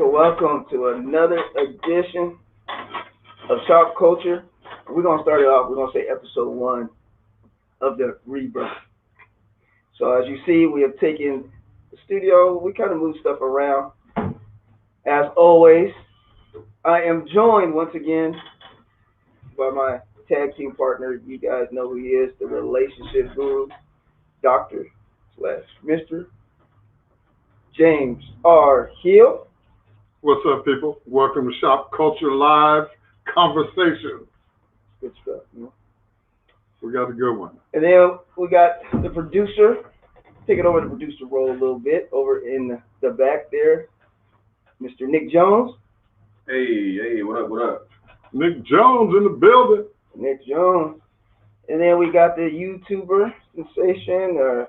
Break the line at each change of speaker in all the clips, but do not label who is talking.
welcome to another edition of Shopkulture. We're gonna start it off. We're gonna say episode one of the rebirth. So as you see, we have taken the studio. We kind of moved stuff around. As always, I am joined once again by my tag team partner. You guys know who he is, the relationship guru, Doctor slash Mister James R. Hill.
What's up, people? Welcome to Shop Culture Live Conversation.
Good stuff, you know.
We got a good one.
And then we got the producer, taking over the producer role a little bit, over in the back there, Mr. Nick Jones.
Hey, what up?
Nick Jones in the building.
Nick Jones. And then we got the YouTuber sensation,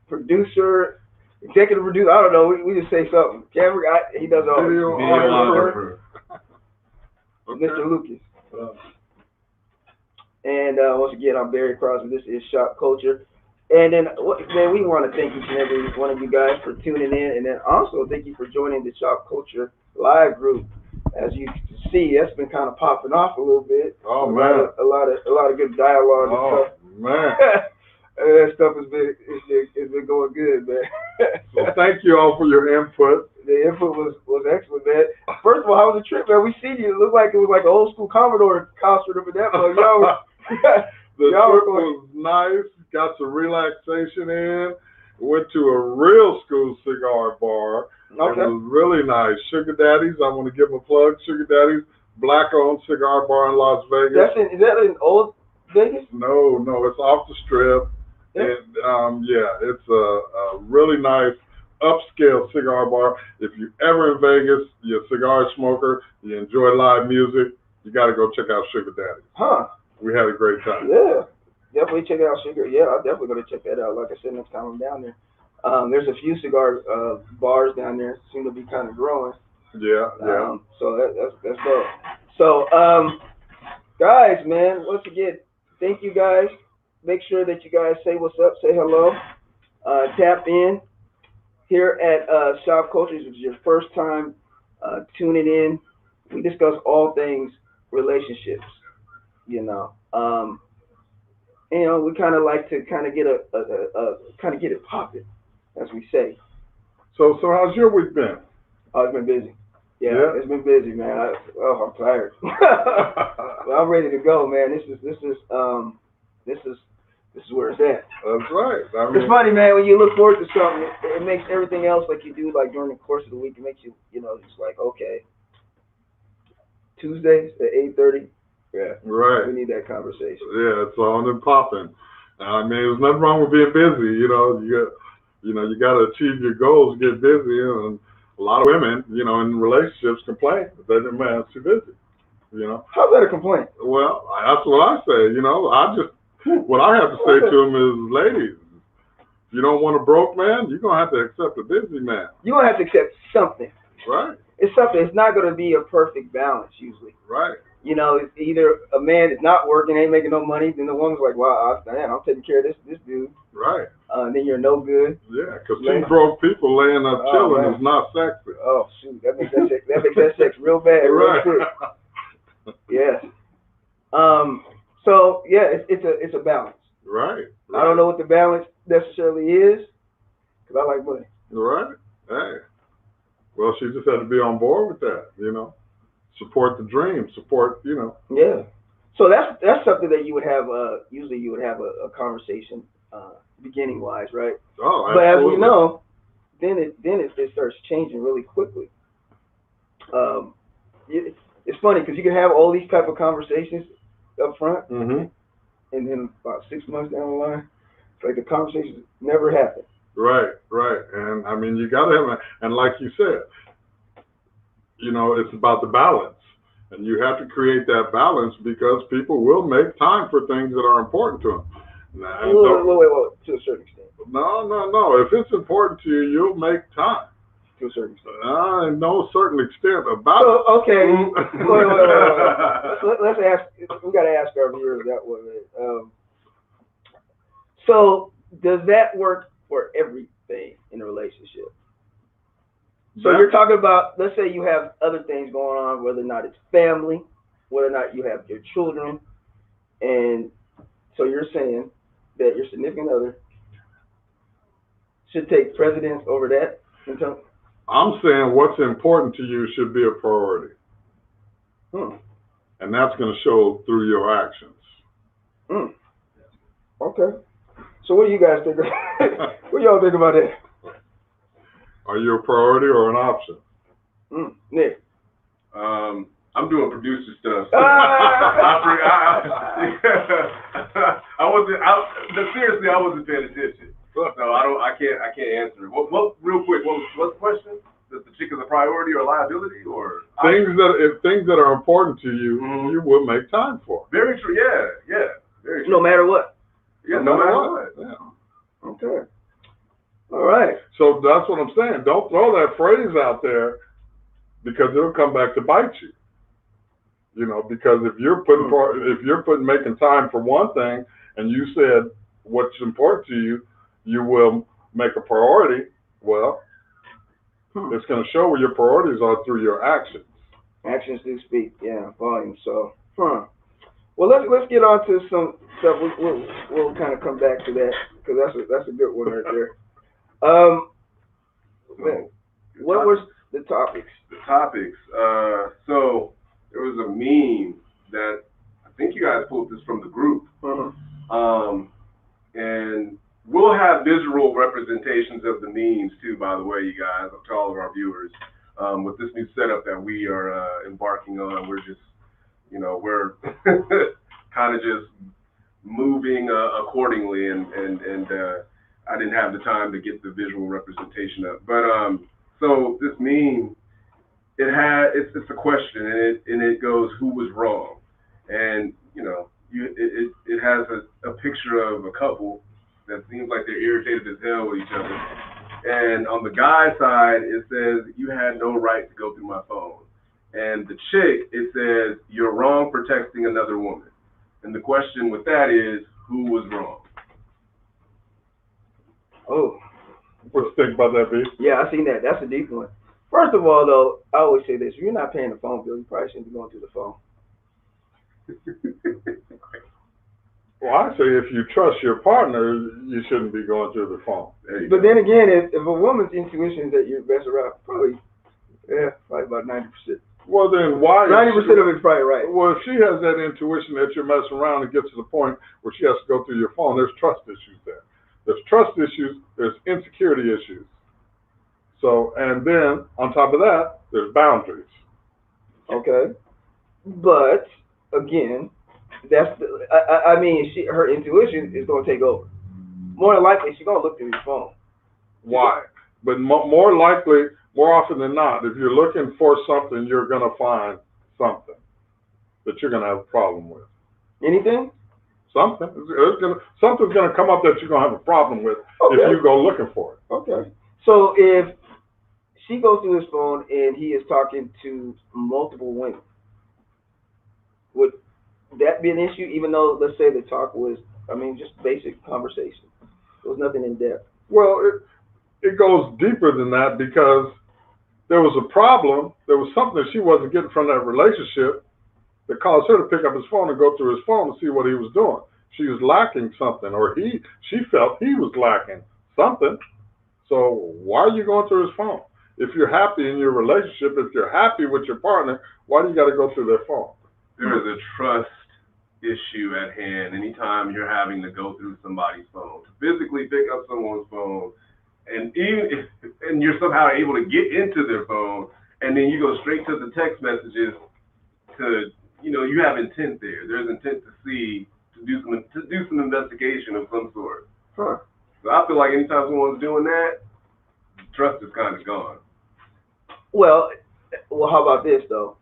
producer, executive producer. I don't know. We just say something. Camera guy. He does all
Videographer. Okay.
Mr. Lucas. And once again, I'm Barry Crosby. This is Shop Culture. And then, we want to thank each and every one of you guys for tuning in, and then also thank you for joining the Shop Culture Live group. As you can see, that's been kind of popping off a little bit.
Oh man,
a lot of good dialogue and stuff.
Man.
That stuff has been going good, man.
So thank you all for your input.
The input was excellent, man. First of all, how was the trip, man? We seen you. It looked like it was like an old school Commodore concert over that, but yo.
The trip was nice. Got some relaxation in. Went to a real school cigar bar.
Okay.
It was really nice. Sugar Daddies. I want to give them a plug. Sugar Daddies, black-owned cigar bar in Las Vegas.
Is that in Old Vegas?
No, it's off the strip.
Yeah.
And it's a really nice upscale cigar bar. If you're ever in Vegas, you're a cigar smoker, you enjoy live music, you got to go check out Sugar Daddies.
Huh.
We had a great time.
Yeah. Definitely check out Sugar. Yeah, I'm definitely going to check that out. Like I said, next time I'm down there. There's a few cigar bars down there. Seem to be kind of growing.
Yeah.
So that's dope. So, guys, man, once again, thank you guys. Make sure that you guys say what's up, say hello, tap in here at Shop Culture. If it's your first time tuning in, we discuss all things relationships. We kind of like to kind of get get it popping, as we say.
So how's your week been?
Oh, it's been busy. Yeah. It's been busy, man. I'm tired. Well, I'm ready to go, man. This is where it's at.
That's right.
It's funny, man. When you look forward to something, it makes everything else like you do, like during the course of the week. It makes you, it's like, okay, Tuesdays at 8:30. Yeah.
Right.
We need that conversation.
Yeah, it's on and popping. I mean, there's nothing wrong with being busy. You got to achieve your goals, get busy, and a lot of women, in relationships complain that their man's too busy.
How's that a complaint?
Well, that's what I say. What I have to say to them is, ladies, if you don't want a broke man, you're gonna have to accept a busy man.
You're gonna have to accept something.
Right.
It's something. It's not gonna be a perfect balance usually.
Right.
It's either a man is not working, ain't making no money, then the woman's like, well, I'm taking care of this dude.
Right.
And then you're no good.
Yeah, because two broke people laying up chilling is not sexy.
Oh shoot, that makes that sex real bad, real quick. Yes. So yeah, it's a balance.
Right.
I don't know what the balance necessarily is, because I like money.
Right. Hey. Well, she just had to be on board with that, Support the dream, support,
Yeah. So that's something that you would have, usually you would have a conversation beginning wise, right?
Oh, absolutely.
But as we know, then it starts changing really quickly. It's funny because you can have all these type of conversations up front,
mm-hmm.
and then about 6 months down the line, it's like the conversations never happen.
Right. And I mean, you got to have, and like you said, it's about the balance. And you have to create that balance because people will make time for things that are important to them.
Wait, to a certain extent.
No. If it's important to you, you'll make time.
To a certain extent.
No certain extent about it.
Okay. Wait. Let's ask. We got to ask our viewers that one. So, does that work for everything in a relationship? So you're talking about, let's say you have other things going on, whether or not it's family, whether or not you have your children, and so you're saying that your significant other should take precedence over that?
I'm saying what's important to you should be a priority. And that's going to show through your actions.
Okay. So what do you guys think? What do y'all think about that?
Are you a priority or an option?
Nick.
I'm doing producer stuff. So seriously, I wasn't paying attention. So I can't answer it. What real quick, what's the question? That the chick is a priority or a liability or
things that are important to you, you will make time for.
Very true. Yeah. Very true.
No matter what.
Yeah, no matter what.
Yeah.
Okay. All right.
So that's what I'm saying. Don't throw that phrase out there because it'll come back to bite you. You know, because if you're making time for one thing and you said what's important to you, you will make a priority. Well, it's going to show where your priorities are through your actions.
Actions do speak, volume. So, well, let's get on to some stuff. We'll kind of come back to that because that's a good one right there. What was the topics?
The topics. So there was a meme that I think you guys pulled this from the group, and we'll have visual representations of the memes too. By the way, you guys, to all of our viewers, with this new setup that we are embarking on, we're just, we're kind of just moving accordingly, and I didn't have the time to get the visual representation up. But so this meme, it's a question, and it goes, who was wrong? And it has a picture of a couple that seems like they're irritated as hell with each other. And on the guy's side, it says, you had no right to go through my phone. And the chick, it says, you're wrong for texting another woman. And the question with that is, who was wrong?
Oh.
What you think about that, B?
Yeah, I seen that. That's a deep one. First of all, though, I always say this. If you're not paying the phone bill, you probably shouldn't be going through the phone.
Well, I say if you trust your partner, you shouldn't be going through the phone.
But then again, if a woman's intuition is that you're best around, probably about 90%.
Well, then why?
90% of it's probably right.
Well, if she has that intuition that you're messing around and gets to the point where she has to go through your phone, there's trust issues there. There's trust issues. There's insecurity issues. So, and then on top of that, there's boundaries.
Okay, but again, I mean, her intuition is going to take over. More than likely, she's going to look through his phone.
Why? But more likely, more often than not, if you're looking for something, you're going to find something that you're going to have a problem with.
Anything?
Something. Something's going to come up that you're going to have a problem with if you go looking for it.
Okay. So if she goes through his phone and he is talking to multiple women, would that be an issue, even though, let's say, the talk was, just basic conversation? There was nothing in depth.
Well, it goes deeper than that because there was a problem. There was something that she wasn't getting from that relationship that caused her to pick up his phone and go through his phone to see what he was doing. She was lacking something, or she felt he was lacking something. So why are you going through his phone? If you're happy in your relationship, if you're happy with your partner, why do you got to go through their phone?
There is a trust issue at hand anytime you're having to go through somebody's phone. To physically pick up someone's phone, and even and you're somehow able to get into their phone, and then you go straight to the text messages to, you have intent there. There's intent to do some investigation of some sort.
Huh.
So I feel like anytime someone's doing that, trust is kind of gone.
Well, how about this though?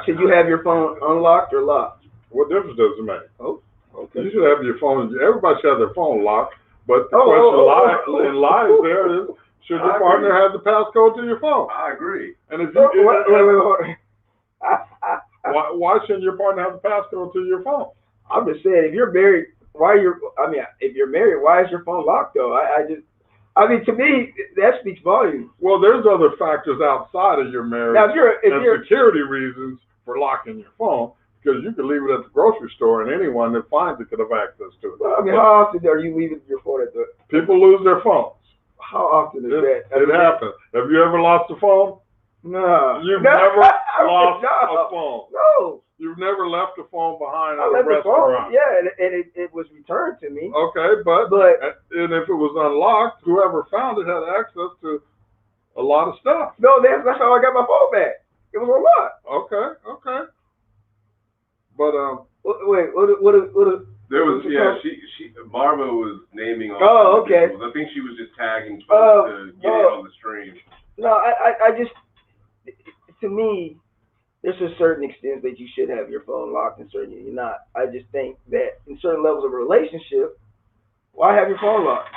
Should you have your phone unlocked or locked?
What difference does it make?
Oh, okay.
You should have your phone. Everybody should have their phone locked. But the question lies there is, should your partner have the passcode to your phone?
I agree.
And if you why shouldn't your partner have the passcode to your phone?
I'm just saying, if you're married, if you're married, why is your phone locked though? I I mean, to me, that speaks volumes.
Well, there's other factors outside of your marriage
Now, if
and
you're,
security reasons for locking your phone, because you could leave it at the grocery store and anyone that finds it could have access to it.
well, I mean, how often are you leaving your phone at the?
People lose their phones.
How often is that?
It happens. Have you ever lost a phone?
No.
You've
No.
never lost
No.
a phone.
No.
You've never left a phone behind
I
at a
left the phone.
restaurant.
Yeah, and it was returned to me.
Okay, but and if it was unlocked, whoever found it had access to a lot of stuff.
No, that's how I got my phone back. It was unlocked.
Okay. But
Wait, what?
There was, she Barbara was naming all
Oh, okay.
individuals. I think she was just tagging folks to get it on the stream.
No, I just, to me, there's a certain extent that you should have your phone locked and certain you're not. I just think that in certain levels of a relationship, why have your phone locked?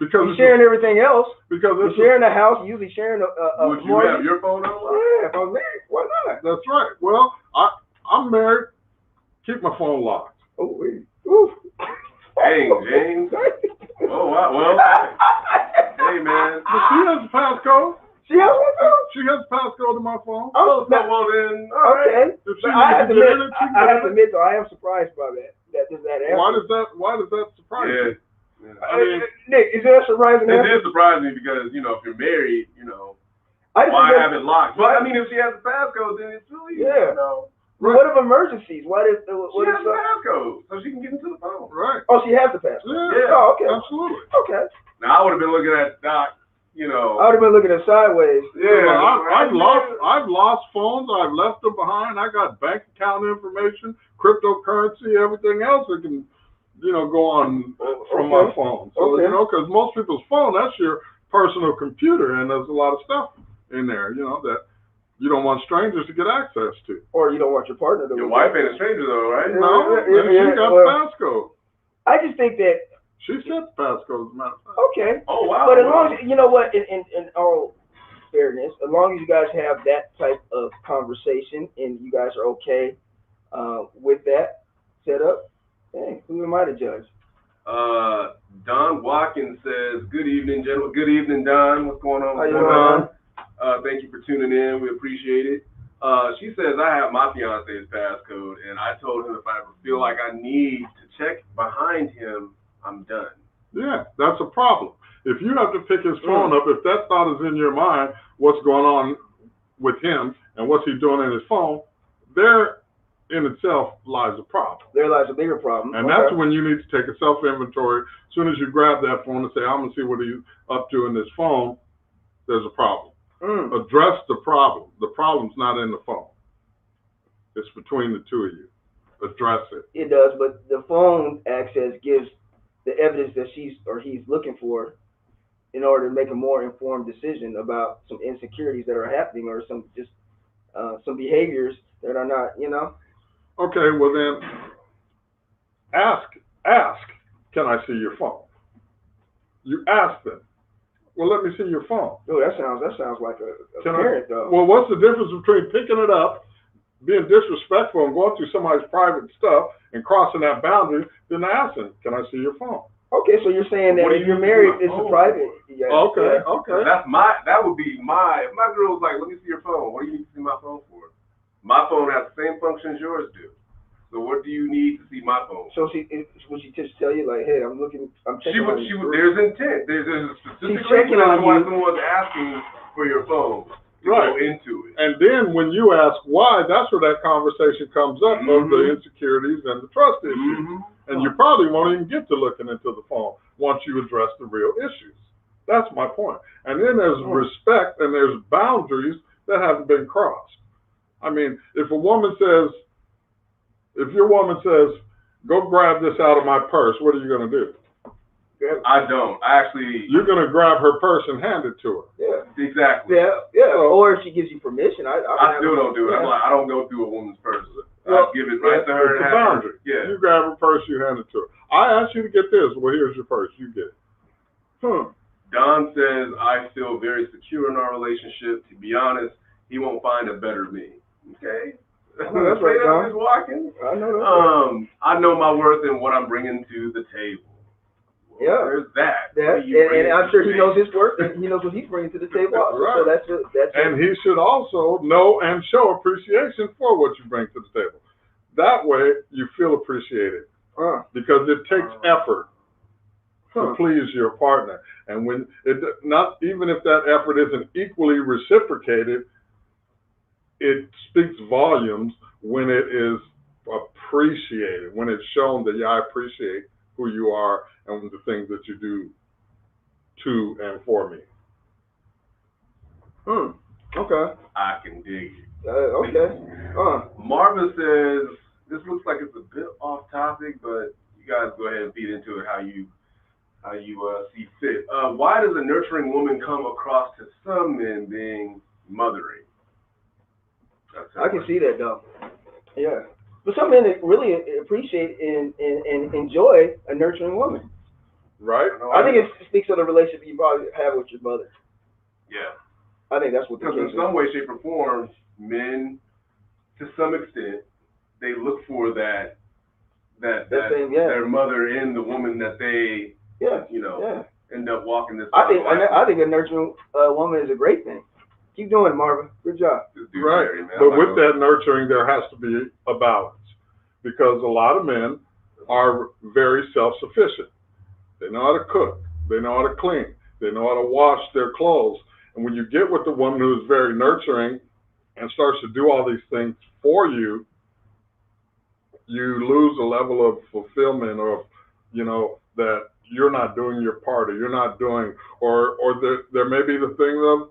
because
You're sharing everything else.
Because
You're sharing a house, usually sharing a
Would you
mortgage.
have your phone unlocked?
Yeah, if I'm married, why not?
that's right. Well, I'm married. Keep my phone locked.
Oh, wait. Ooh.
James. Oh, wow. Well, hey, man.
But she has the passcode.
She has one too?
She has the passcode to my phone.
Oh,
Well, then, all right.
okay.
If she
But I have to
needs
admit,
to get in it, she can
I
get
have to
in it.
admit though, I am surprised by that. That happen.
Why does that surprise you?
Yeah.
I mean,
Nick, is that surprising?
It did surprise me because, if you're married, why have it locked? But, I mean, if she has the passcode, then it's really,
Yeah.
Right.
What if emergencies? What if
She has the passcode, so she can get into the phone.
right.
Oh, she has the passcode.
Yeah.
Oh, okay.
Absolutely.
Okay.
Now, I would have been looking at Doc,
I would have been looking at sideways.
Yeah.
I've lost phones. I've left them behind. I got bank account information, cryptocurrency, everything else that can, go on from my phone. So, because most people's phone, that's your personal computer, and there's a lot of stuff in there, that you don't want strangers to get access to.
Or you don't want your partner to.
Your wife ain't a stranger, though, right?
No, she got passcode.
I just think that.
She set the passcode, as a matter of fact.
Okay.
Oh, wow.
But as long as, you know what, in all fairness, as long as you guys have that type of conversation and you guys are okay with that setup, hey, who am I to judge?
Don Watkins says, good evening, gentlemen. Good evening, Don. What's going on?
How you doing, Don?
Thank you for tuning in. We appreciate it. She says, I have my fiance's passcode, and I told him if I ever feel like I need to check behind him, I'm done.
Yeah, that's a problem. If you have to pick his phone up, if that thought is in your mind, what's going on with him and what's he doing in his phone, there in itself lies a problem.
There lies a bigger problem.
And that's when you need to take a self-inventory. As soon as you grab that phone and say, I'm going to see what he's up to in this phone, there's a problem. Address the problem. The problem's not in the phone. It's between the two of you. Address it.
It does, but the phone access gives the evidence that she's or he's looking for in order to make a more informed decision about some insecurities that are happening or some behaviors that are not,
Okay, well then, ask, can I see your phone? You ask them, well, let me see your phone.
Oh, that sounds like a parent, though.
Well, what's the difference between picking it up, being disrespectful and going through somebody's private stuff and crossing that boundary, then asking, can I see your phone?
Okay, so you're saying that if you're married, it's a private. Yeah.
Okay.
That would be if my girl was like, let me see your phone. What do you need to see my phone for? My phone has the same function as yours do. So what do you need to see my phone?
So would she just tell you like, hey, I'm checking on you?
There's intent. There's a specific
checking
reason
on
why
you.
someone's asking for your phone to
Right.
go into it.
And then when you ask why, that's where that conversation comes up of the insecurities and the trust issues. And you probably won't even get to looking into the phone once you address the real issues. That's my point. And then there's respect and there's boundaries that haven't been crossed. I mean, if your woman says, go grab this out of my purse, what are you going to do?
I don't.
You're going to grab her purse and hand it to her.
Yeah.
Exactly.
Yeah. Or if she gives you permission, I
still don't do it. I'm like, I don't go through a woman's purse.
Well,
I give it right to her.
It's a boundary.
Yeah.
You grab her purse, you hand it to her. I asked you to get this. Well, here's your purse. You get it.
Don says, I feel very secure in our relationship. To be honest, he won't find a better me. Okay.
That's right, Don.
Walking.
I know that.
I know my worth and what I'm bringing to the table.
Yeah.
There's that.
That, and I'm sure he knows his work, and he knows what he's bringing to the table also.
Right.
So that's
and he should also know and show appreciation for what you bring to the table. That way, you feel appreciated because it takes effort to please your partner, and when it not even if that effort isn't equally reciprocated, it speaks volumes when it is appreciated, when it's shown that I appreciate who you are and the things that you do to and for me.
Okay.
I can dig it.
Okay.
Marvin says, this looks like it's a bit off topic, but you guys go ahead and feed into it how you see fit. Why does a nurturing woman come across to some men being mothering?
I can see that though. Yeah. But some men really appreciate and enjoy a nurturing woman.
Right?
I think it speaks of the relationship you probably have with your mother.
Yeah.
I think that's what.
Because in some way, shape, or form, men, to some extent, they look for that their mother in the woman that they end up walking this.
I think a nurturing woman is a great thing. Keep doing it, Marvin. Good job.
Right. But with that nurturing, there has to be a balance, because a lot of men are very self-sufficient. They know how to cook. They know how to clean. They know how to wash their clothes. And when you get with a woman who is very nurturing and starts to do all these things for you, you lose a level of fulfillment, or, that you're not doing your part, or you're not doing, or there may be the thing of,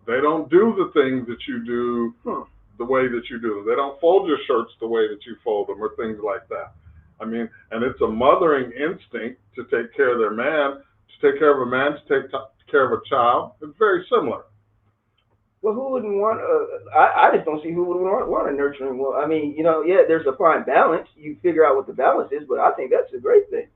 they don't do the things that you do the way that you do them. They don't fold your shirts the way that you fold them, or things like that. I mean, and it's a mothering instinct to take care of their man, to take care of a man, to take care of a child. It's very similar.
Well, who wouldn't want I just don't see who would want a nurturing woman. I mean, there's a fine balance. You figure out what the balance is, but I think that's a great thing.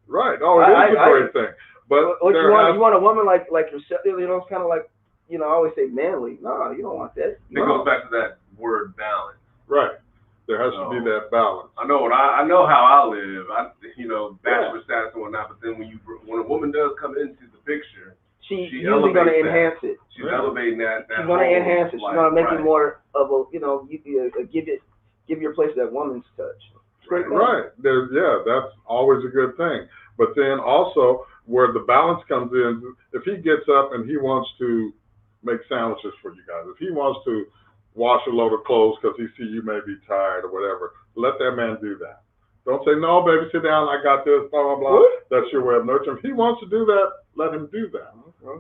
Right. Oh, it is a great thing. But
you want a woman like yourself, it's kind of like, I always say manly. No, you don't want that.
It goes back to that word balance.
Right. There has to be that balance.
I know how I live. Bachelor status and whatnot. But then when a woman does come into the picture,
she's usually going to enhance it.
She's elevating that.
She's going to enhance it. She's going to make it more of a, give your place that woman's touch.
Right. That's always a good thing. But then also, where the balance comes in, if he gets up and he wants to make sandwiches for you guys, if he wants to wash a load of clothes because he see you may be tired or whatever, let that man do that. Don't say, no, baby, sit down, I got this, blah, blah, blah. That's your way of nurturing. If he wants to do that, let him do that.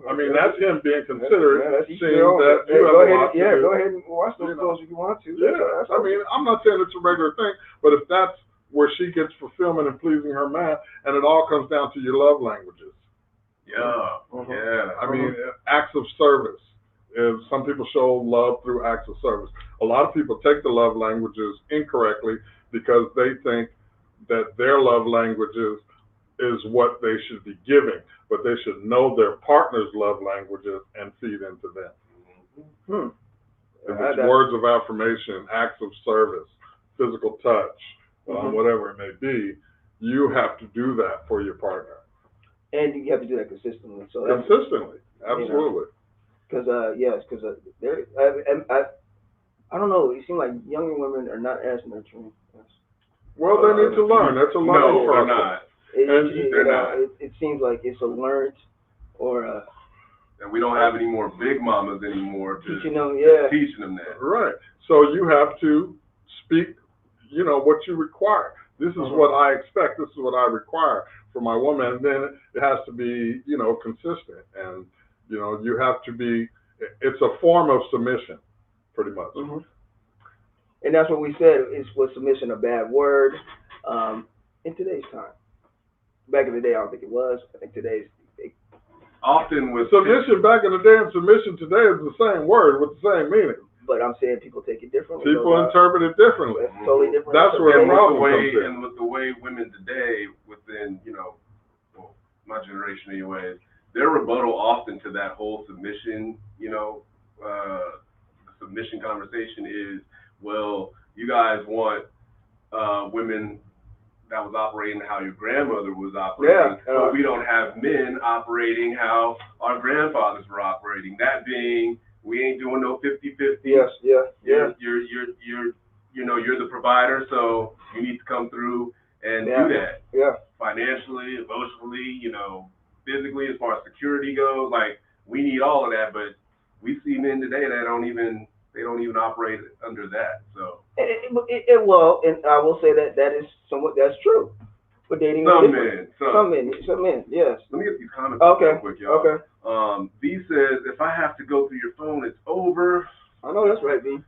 I mean, that's him being considerate, seeing that you have a lot to do.
Go ahead and wash those clothes if you want to.
Yeah, I mean, I'm not saying it's a regular thing, but if that's where she gets fulfillment in pleasing her man, and it all comes down to your love languages.
Yeah, yeah.
I mean, acts of service. Some people show love through acts of service. A lot of people take the love languages incorrectly because they think that their love languages is what they should be giving, but they should know their partner's love languages and feed into them. If it's words of affirmation, acts of service, physical touch, whatever it may be, you have to do that for your partner.
And you have to do that consistently. So
consistently, absolutely.
Because I don't know. It seems like younger women are not as nurturing.
Well, they need to learn. That's a learning process.
They're not.
It seems like it's a learned or.
And we don't have any more big mamas anymore
teaching them
that.
Right. So you have to speak, what you require. This is what I expect. This is what I require for my woman. And then it has to be, consistent. And, you have to be, it's a form of submission, pretty much.
And that's what we said. Was submission a bad word in today's time? Back in the day, I don't think it was. I think today's.
Often with
submission back in the day and submission today is the same word with the same meaning.
But I'm saying people take it differently.
People interpret it differently.
It's totally different.
That's where the problem comes in.
And with the way women today, within, my generation anyways, their rebuttal often to that whole submission, submission conversation is, well, you guys want women that was operating how your grandmother was operating, but we don't have men operating how our grandfathers were operating. That being, we ain't doing no 50-50.
Yes, yeah.
You're you're the provider, so you need to come through and do that.
Yeah.
Financially, emotionally, physically, as far as security goes, like we need all of that, but we see men today that don't even operate under that. So
Well, and I will say that is that's true. But dating
some
men, yes.
Let me get these comments
real
quick, y'all.
Okay.
V says, if I have to go through your phone, it's over.
I know that's right, V.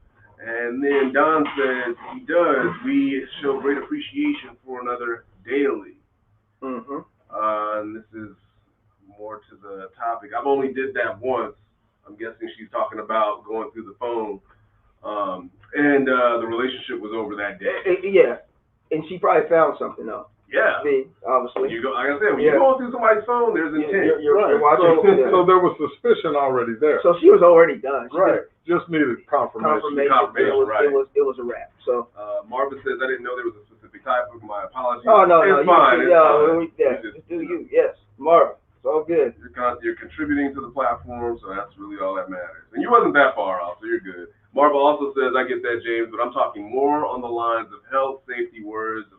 And then Don says, he does. We show great appreciation for another daily.
Mm-hmm.
And this is more to the topic. I've only did that once. I'm guessing she's talking about going through the phone. And the relationship was over that day.
Yeah. And she probably found something, though.
Yeah.
Obviously.
When you go, like I said, when you're going through somebody's phone, there's intent.
You're watching.
So there was suspicion already there.
So she was already done.
Just needed confirmation.
Right. It was a wrap. So
Marvin says, I didn't know there was a specific type of. My apologies.
Oh no,
it's fine.
Just do you. Yes, Marvin. It's all good.
You're contributing to the platform, so that's really all that matters. And you wasn't that far off, so you're good. Marvel also says, I get that, James, but I'm talking more on the lines of health, safety words.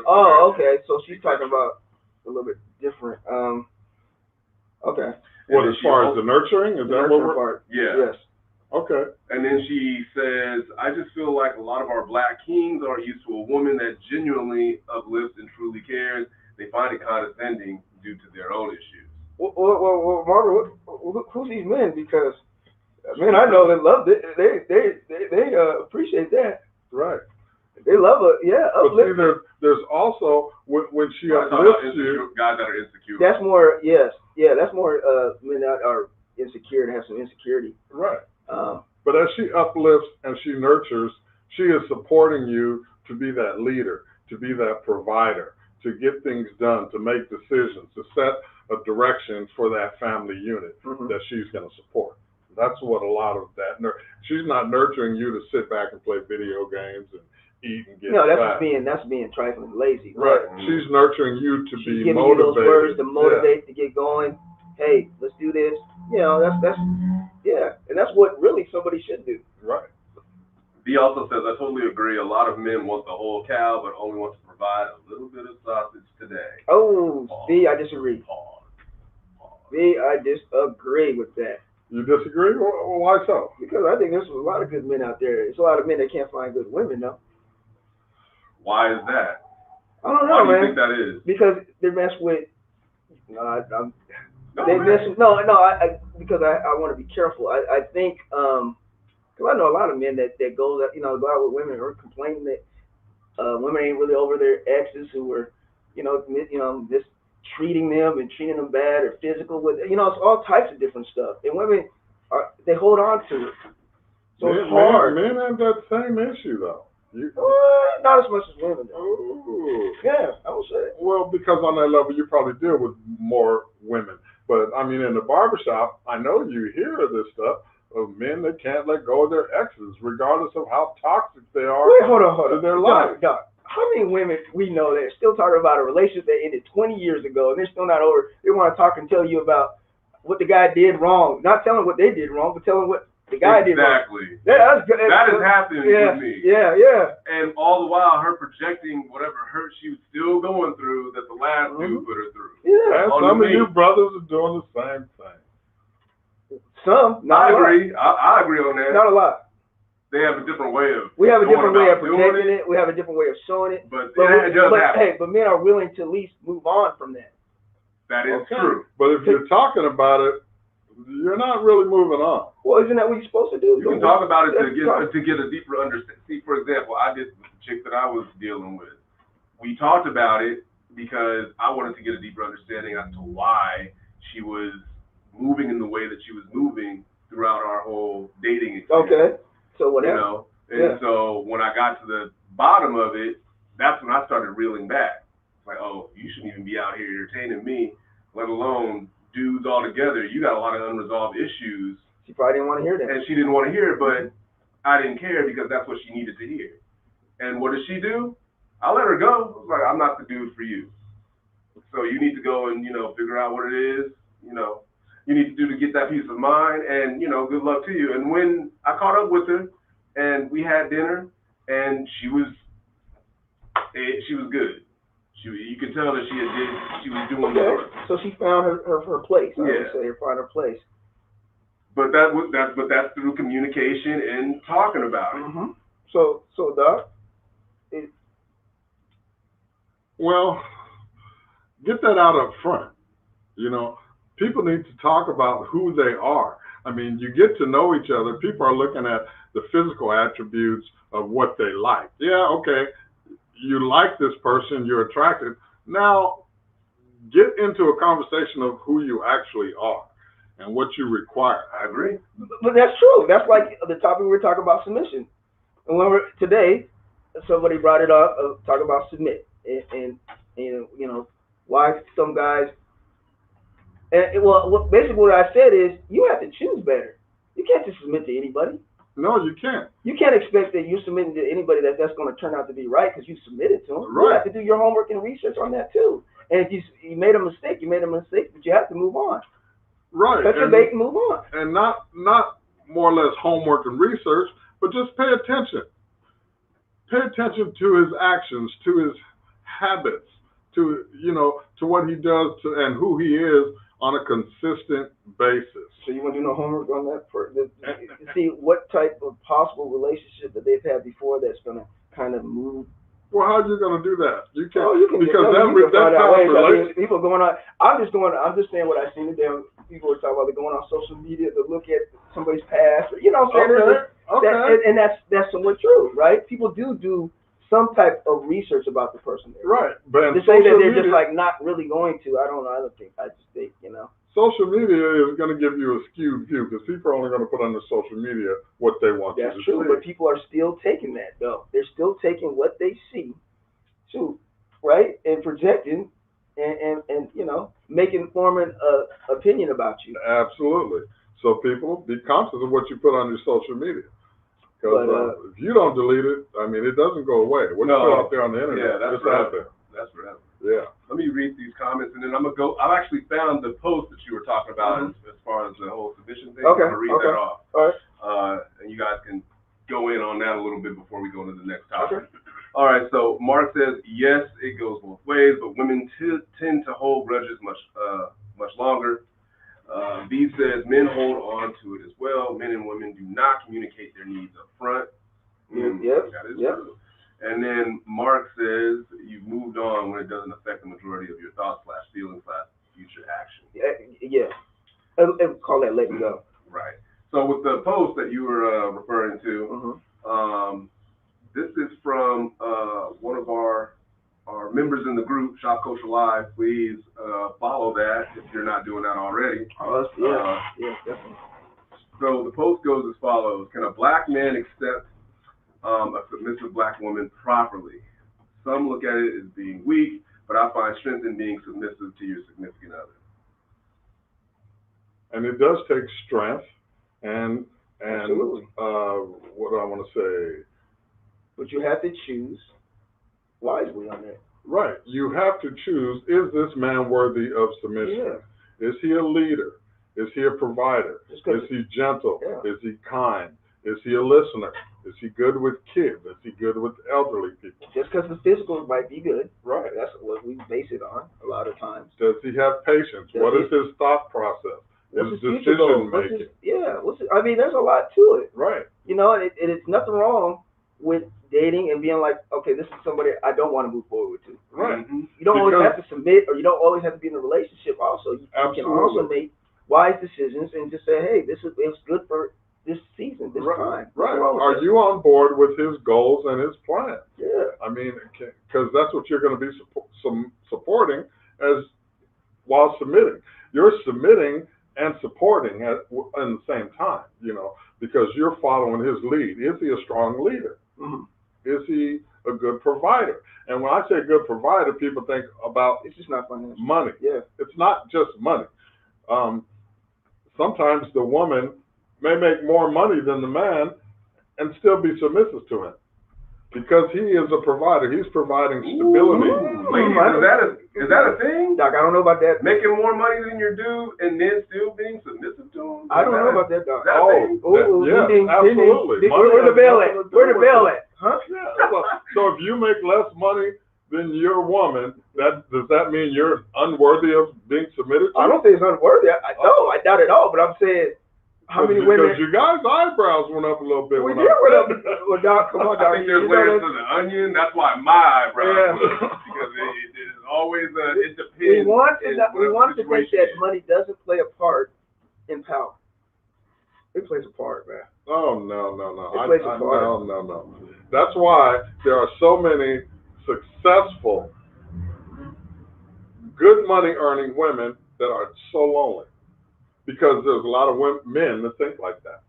Oh, okay. So she's talking about a little bit different. Okay.
What, as far as the nurturing? Is that what we're...
part?
Yeah.
Yes.
Okay.
And then she says, I just feel like a lot of our black kings aren't used to a woman that genuinely uplifts and truly cares. They find it condescending due to their own issues.
Well Margaret, who's these men? Because men I know that love it. They appreciate that.
Right.
They love it. Yeah.
But see, there's also when she uplifts you,
guys that are insecure.
That's more. Yes. Yeah. That's more men that are insecure and have some insecurity.
Right. But as she uplifts and she nurtures, she is supporting you to be that leader, to be that provider, to get things done, to make decisions, to set a direction for that family unit that she's going to support. That's what a lot of that. She's not nurturing you to sit back and play video games and eat and get fat.
That's being trifling lazy.
Right. She's nurturing you to
She's
be
giving
motivated.
You those words to motivate to get going. Hey, let's do this. And that's what really somebody should do.
Right.
He also says, I totally agree. A lot of men want the whole cow, but only want to provide a little bit of sausage today.
Oh, V, I disagree.
Pause.
V, I disagree with that.
You disagree? Well, why so?
Because I think there's a lot of good men out there. There's a lot of men that can't find good women, though.
Why is that?
I don't know,
man. Why do you think that is?
Because they mess with. Because I want to be careful. I think because I know a lot of men that go out with women or complaining that women ain't really over their exes who were just treating them and treating them bad or physical with it's all types of different stuff, and women they hold on to it. So it's hard.
Men have that same issue though.
Not as much as women do.
Ooh.
Yeah, I would say.
Well, because on that level you probably deal with more women. But I mean, in the barbershop, I know you hear this stuff of men that can't let go of their exes, regardless of how toxic they are.
Wait, hold on.
To their life.
Doc, how many women we know that are still talking about a relationship that ended 20 years ago and they're still not over? They want to talk and tell you about what the guy did wrong, not telling what they did wrong, but telling what the guy did wrong.
Exactly.
That's good.
That has happened with me.
Yeah.
And all the while, her projecting whatever hurt she was still going through that the last dude put her through.
Yeah.
And some of you brothers are doing the same thing.
Some. Not
I agree. I agree on that.
Not a lot.
They have a different way of.
We have a different way of protecting it. We have a different way of showing it.
But it does happen.
Hey, but men are willing to at least move on from that.
That is true.
But if you're talking about it, you're not really moving on.
Well, isn't that what you're supposed to do?
You can talk about it to get a deeper understanding. See, for example, I did with the chick that I was dealing with. We talked about it because I wanted to get a deeper understanding as to why she was moving in the way that she was moving throughout our whole dating experience.
Okay. So what happened?
And so when I got to the bottom of it, that's when I started reeling back. Like, oh, you shouldn't even be out here entertaining me, let alone dudes all together. You got a lot of unresolved issues.
She probably didn't want to hear that.
And she didn't want to hear it, but I didn't care because that's what she needed to hear. And what did she do? I let her go. I was like, I'm not the dude for you. So you need to go and, figure out what it is, you need to do to get that peace of mind, and, good luck to you. And when I caught up with her and we had dinner, and she was good. You could tell that she was doing the
Okay.
work.
So she found her place. I would
Yeah.
say find her place.
But that's through communication and talking about it.
Mm-hmm. So Doc,
Well, get that out up front. You know, people need to talk about who they are. I mean, you get to know each other. People are looking at the physical attributes of what they like. Yeah, okay, you like this person, you're attracted. Now, get into a conversation of who you actually are and what you require.
I agree.
but that's true. That's like the topic we were talking about, submission. And today, somebody brought it up, talking about submit, and why some guys. And basically what I said is you have to choose better. You can't just submit to anybody.
No, you can't.
You can't expect that you're submitting to anybody that's going to turn out to be right because you submitted to them.
Right.
You have to do your homework and research on that too. And if you made a mistake, but you have to move on.
Right.
Cut your bait and move on.
And not more or less homework and research, but just pay attention. Pay attention to his actions, to his habits, to what he does and who he is on a consistent basis.
So you want to do no homework on that? See what type of possible relationship that they've had before that's going to kind of move.
Well, how are you going to do that? You can't.
Oh, you can
because
you can find out ways. People going on. I'm just saying what I've seen today. People are talking about they're going on social media to look at somebody's past. You know what I'm saying?
Okay.
And that's somewhat true, right? People do some type of research about the person.
Right. But
to say that they're just like not really going to, I don't know. I just think,
Social media is going to give you a skewed view because people are only going to put on their social media what they want you to see.
That's true, but people are still taking that, though. They're still taking what they see, right, and projecting and forming an opinion about you.
Absolutely. So people, be conscious of what you put on your social media. Because if you don't delete it, I mean, it doesn't go away. What you put out there on the internet,
that's
it's out there.
That's forever.
Yeah.
Let me read these comments, and then I'm gonna go. I've actually found the post that you were talking about as far as the whole submission thing.
Okay.
I'm gonna read that off.
All right.
And you guys can go in on that a little bit before we go into the next topic. Okay. All right. So Mark says yes, it goes both ways, but women tend to hold grudges much longer. B says men hold on to it as well. Men and women do not communicate their needs up front.
Yep.
That is true. And then Mark says you've moved on when it doesn't affect the majority of your thoughts / feelings / future action.
Yeah. And call that letting go.
Right. So with the post that you were referring to, this is from one of our members in the group, Shopkulture Live. Please follow that if you're not doing that already.
Yeah, definitely.
So the post goes as follows: can a black man accept a submissive black woman properly? Some look at it as being weak, but I find strength in being submissive to your significant other.
And it does take strength and
Absolutely.
What do I want to say?
But you have to choose wisely on that.
Right. You have to choose, is this man worthy of submission?
Yeah.
Is he a leader? Is he a provider? Is he gentle?
Yeah.
Is he kind? Is he a listener? Is he good with kids? Is he good with elderly people?
Just because the physical might be good.
Right.
That's what we base it on a lot of times.
Does he have patience? What is his thought process? His decision making?
There's a lot to it.
Right.
And it's nothing wrong with dating and being like, okay, this is somebody I don't want to move forward with.
Right.
You don't always have to submit, or you don't always have to be in a relationship. Also, you can also make wise decisions and just say, hey, it's good for this season, this time.
Right. Are you on board with his goals and his plan?
Yeah.
I mean, because that's what you're going to be supporting as while submitting. You're submitting and supporting at the same time, because you're following his lead. Is he a strong leader?
Mm-hmm.
Is he a good provider? And when I say good provider, people think about
it's just not financial.
Money.
Yeah.
It's not just money. Sometimes the woman may make more money than the man and still be submissive to him. Because he is a provider. He's providing stability.
Ladies, is that a thing?
Doc, I don't know about that.
Making more money than your dude and then still being submissive to him?
I don't know about that, Doc.
Yes, absolutely.
Where the bill at? Where the bill at? Huh?
Yeah. So if you make less money than your woman, does that mean you're unworthy of being submitted to?
I don't think it's unworthy. No, I doubt it all. But I'm saying, how many women?
Because you guys' eyebrows went up a little bit.
We did went up. Well, Doc, come on, Doc.
I think there's layers to the onion. That's why my eyebrows went up. Because it is always it depends.
We want to think that money doesn't play a part in power. It plays a part, man.
Oh, no.
It plays a part.
No. That's why there are so many successful, good money earning women that are so lonely. Because there's a lot of men that think like that.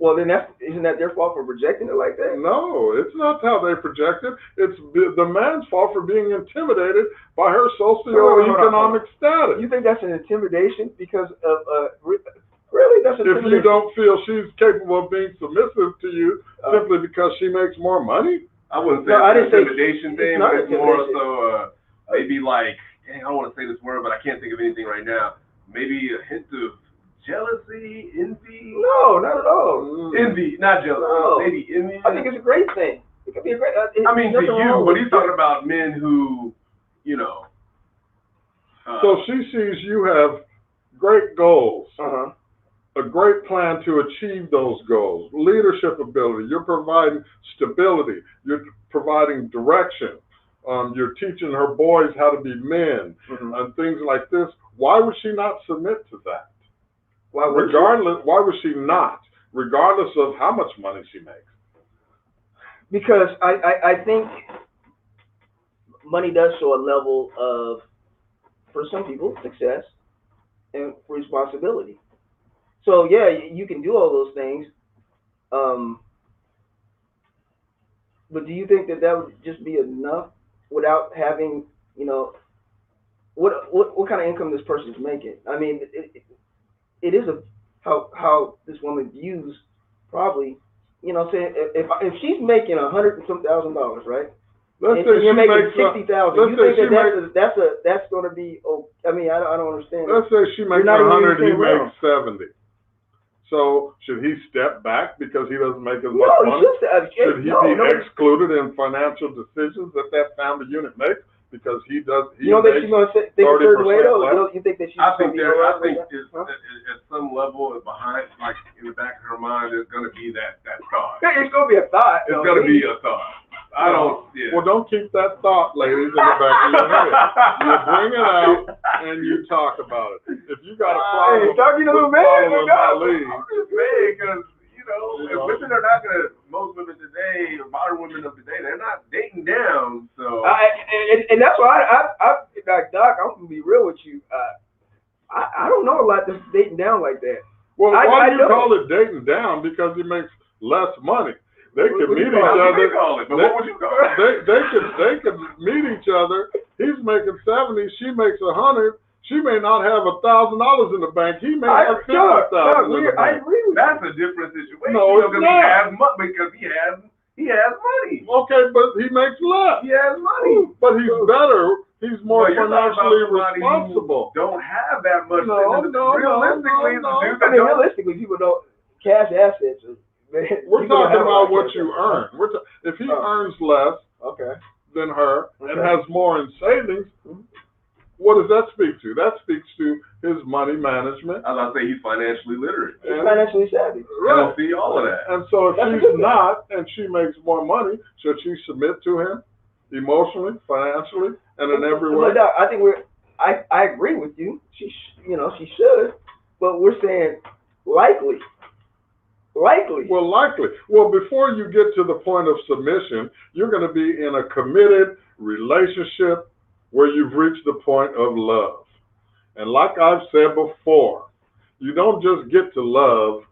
Well, then isn't that their fault for projecting it like that?
No, it's not how they project it. It's the man's fault for being intimidated by her socioeconomic status.
You think that's an intimidation because of really? That's intimidation.
If you don't feel she's capable of being submissive to you simply because she makes more money?
I wouldn't say it's an intimidation thing, but it's more so maybe like, I don't want to say this word, but I can't think of anything right now. Maybe a hint of jealousy, envy?
No, not at all.
Envy, not jealousy.
No.
Maybe envy.
I think it's a great thing. It could be a great.
I mean, to you, but he's talking about men who,
So she sees you have great goals, a great plan to achieve those goals, leadership ability. You're providing stability. You're providing direction. You're teaching her boys how to be men and things like this. Why would she not submit to that? Why would she not? Regardless of how much money she makes.
Because I think money does show a level of, for some people, success and responsibility. So yeah, you can do all those things. But do you think that would just be enough without having, what kind of income this person's making? I mean, it is how this woman views probably, saying if she's making $100,000 and some thousand, right?
Let's say
you're making
$60,000.
You think that's going to be? I mean, I don't understand.
Let's say she makes 100, he makes 70. So should he step back because he doesn't make as much money? Should he be excluded in financial decisions that family unit makes because he does? He
that she's going to think a certain way though. You think that she's?
I think at some level behind, like in the back of her mind, there's going to be that thought.
It's going to be a thought.
It's going to be a thought. I don't. Yeah.
Well, don't keep that thought, ladies, in the back of your head. You bring it out and you talk about it. If you got a problem,
talking to the man,
I'm just saying because if women are not gonna. Most women today, modern women of today, they're not dating down. So.
And that's why I like Doc. I'm gonna be real with you. I don't know a lot that's dating down like that.
Well, why do you call it dating down? Because he makes less money. They could meet each other.
What would you call it?
They could meet each other. He's making 70. She makes 100. She may not have $1,000 in the bank. He may have $50,000 in the bank.
I agree with
That's a different situation.
No, it's not.
Because he has money.
Okay, but he makes less.
He has money.
But he's better. He's more financially responsible.
Don't have that much.
Realistically, people don't cash assets.
We're talking about what you earn. If he earns less than her and has more in savings, what does that speak to? That speaks to his money management.
As I say, he's financially literate.
He's financially savvy.
Right. See all of that.
And so if she's not and she makes more money, should she submit to him emotionally, financially, and in every way?
I think I agree with you. She should, but we're saying likely.
Well, likely. Well, before you get to the point of submission, you're going to be in a committed relationship where you've reached the point of love. And like I've said before, you don't just get to love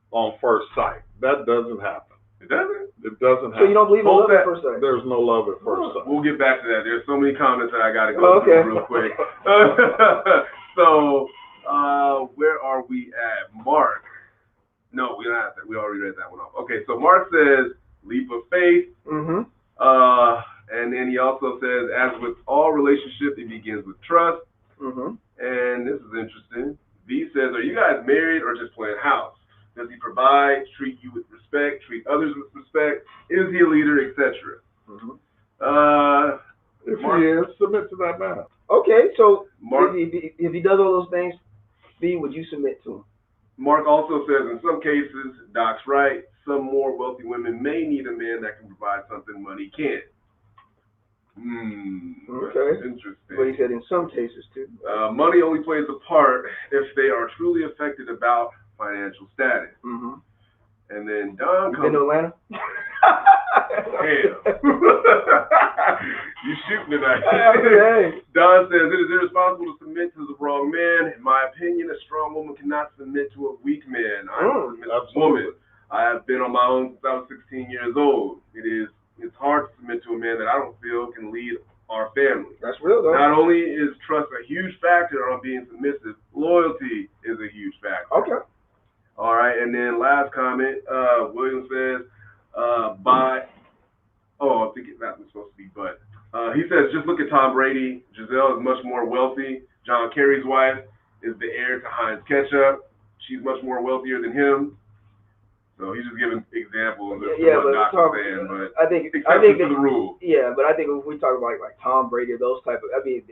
on first sight. That doesn't happen.
It doesn't?
It doesn't happen.
So you don't believe in love at first sight?
There's no love at first sight.
We'll get back to that. There's so many comments that I got to go through real quick. So, where are we at? Mark. No, we don't have that. We already read that one off. Okay, so Mark says, leap of faith.
Mm-hmm.
And then he also says, as with all relationships, it begins with trust.
Mm-hmm.
And this is interesting. V says, are you guys married or just playing house? Does he provide, treat you with respect, treat others with respect? Is he a leader, etc.?
Mm-hmm.
If
Mark,
he is, submit to that man.
Okay, so
Mark,
if he does all those things, B, would you submit to him?
Mark also says, in some cases, Doc's right, some more wealthy women may need a man that can provide something money can't.
Okay.
That's interesting.
But he said in some cases, too.
Money only plays a part if they are truly affected about financial status.
Mm-hmm.
And then Don
You been to Atlanta?
Damn. You shooting tonight.
Hey.
Don says, it is irresponsible to submit to the wrong man. In my opinion, a strong woman cannot submit to a weak man. I am a submissive woman. I have been on my own since I was 16 years old. It's hard to submit to a man that I don't feel can lead our family.
That's real, though.
Not only is trust a huge factor on being submissive, loyalty is a huge factor.
Okay.
All right, and then last comment, William says, I think that was supposed to be but. He says, just look at Tom Brady. Giselle is much more wealthy. John Kerry's wife is the heir to Heinz Ketchup. She's much more wealthier than him. So he's just giving examples of what Doc's saying, but
I think
to the rule.
Yeah, but I think if we talk about like Tom Brady or those type of,
we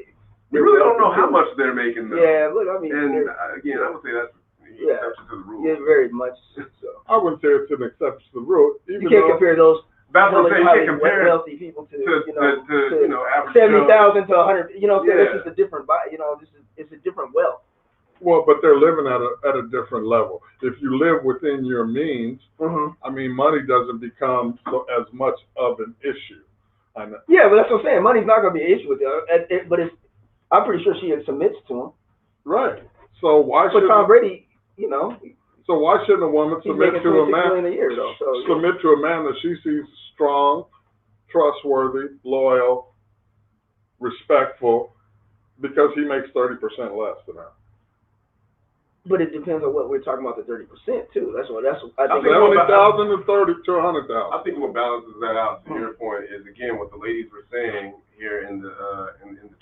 really don't know how much they're making, though.
Yeah, look, I mean,
and again, I would say that's an exception to the rule.
Yeah, very much so.
I wouldn't say it's an exception to the rule.
You can't compare those.
That's what I'm saying. You can't compare
wealthy people to
average
70,000 to 100. You know,
yeah.
It's just a different. It's a different wealth.
Well, but they're living at a different level. If you live within your means, I mean, money doesn't become as much of an issue. I know.
Yeah, but that's what I'm saying. Money's not going to be an issue with it. But I'm pretty sure she submits to him.
Right. So why should
Tom Brady,
So why shouldn't a woman submit to a man?
A year, though, so,
submit to a man that she sees strong, trustworthy, loyal, respectful, because he makes 30% less than her.
But it depends on what we're talking about, the 30% too. I think
70,000 to 30 to 100,000.
I think what balances that out, to your point, is again what the ladies were saying here in the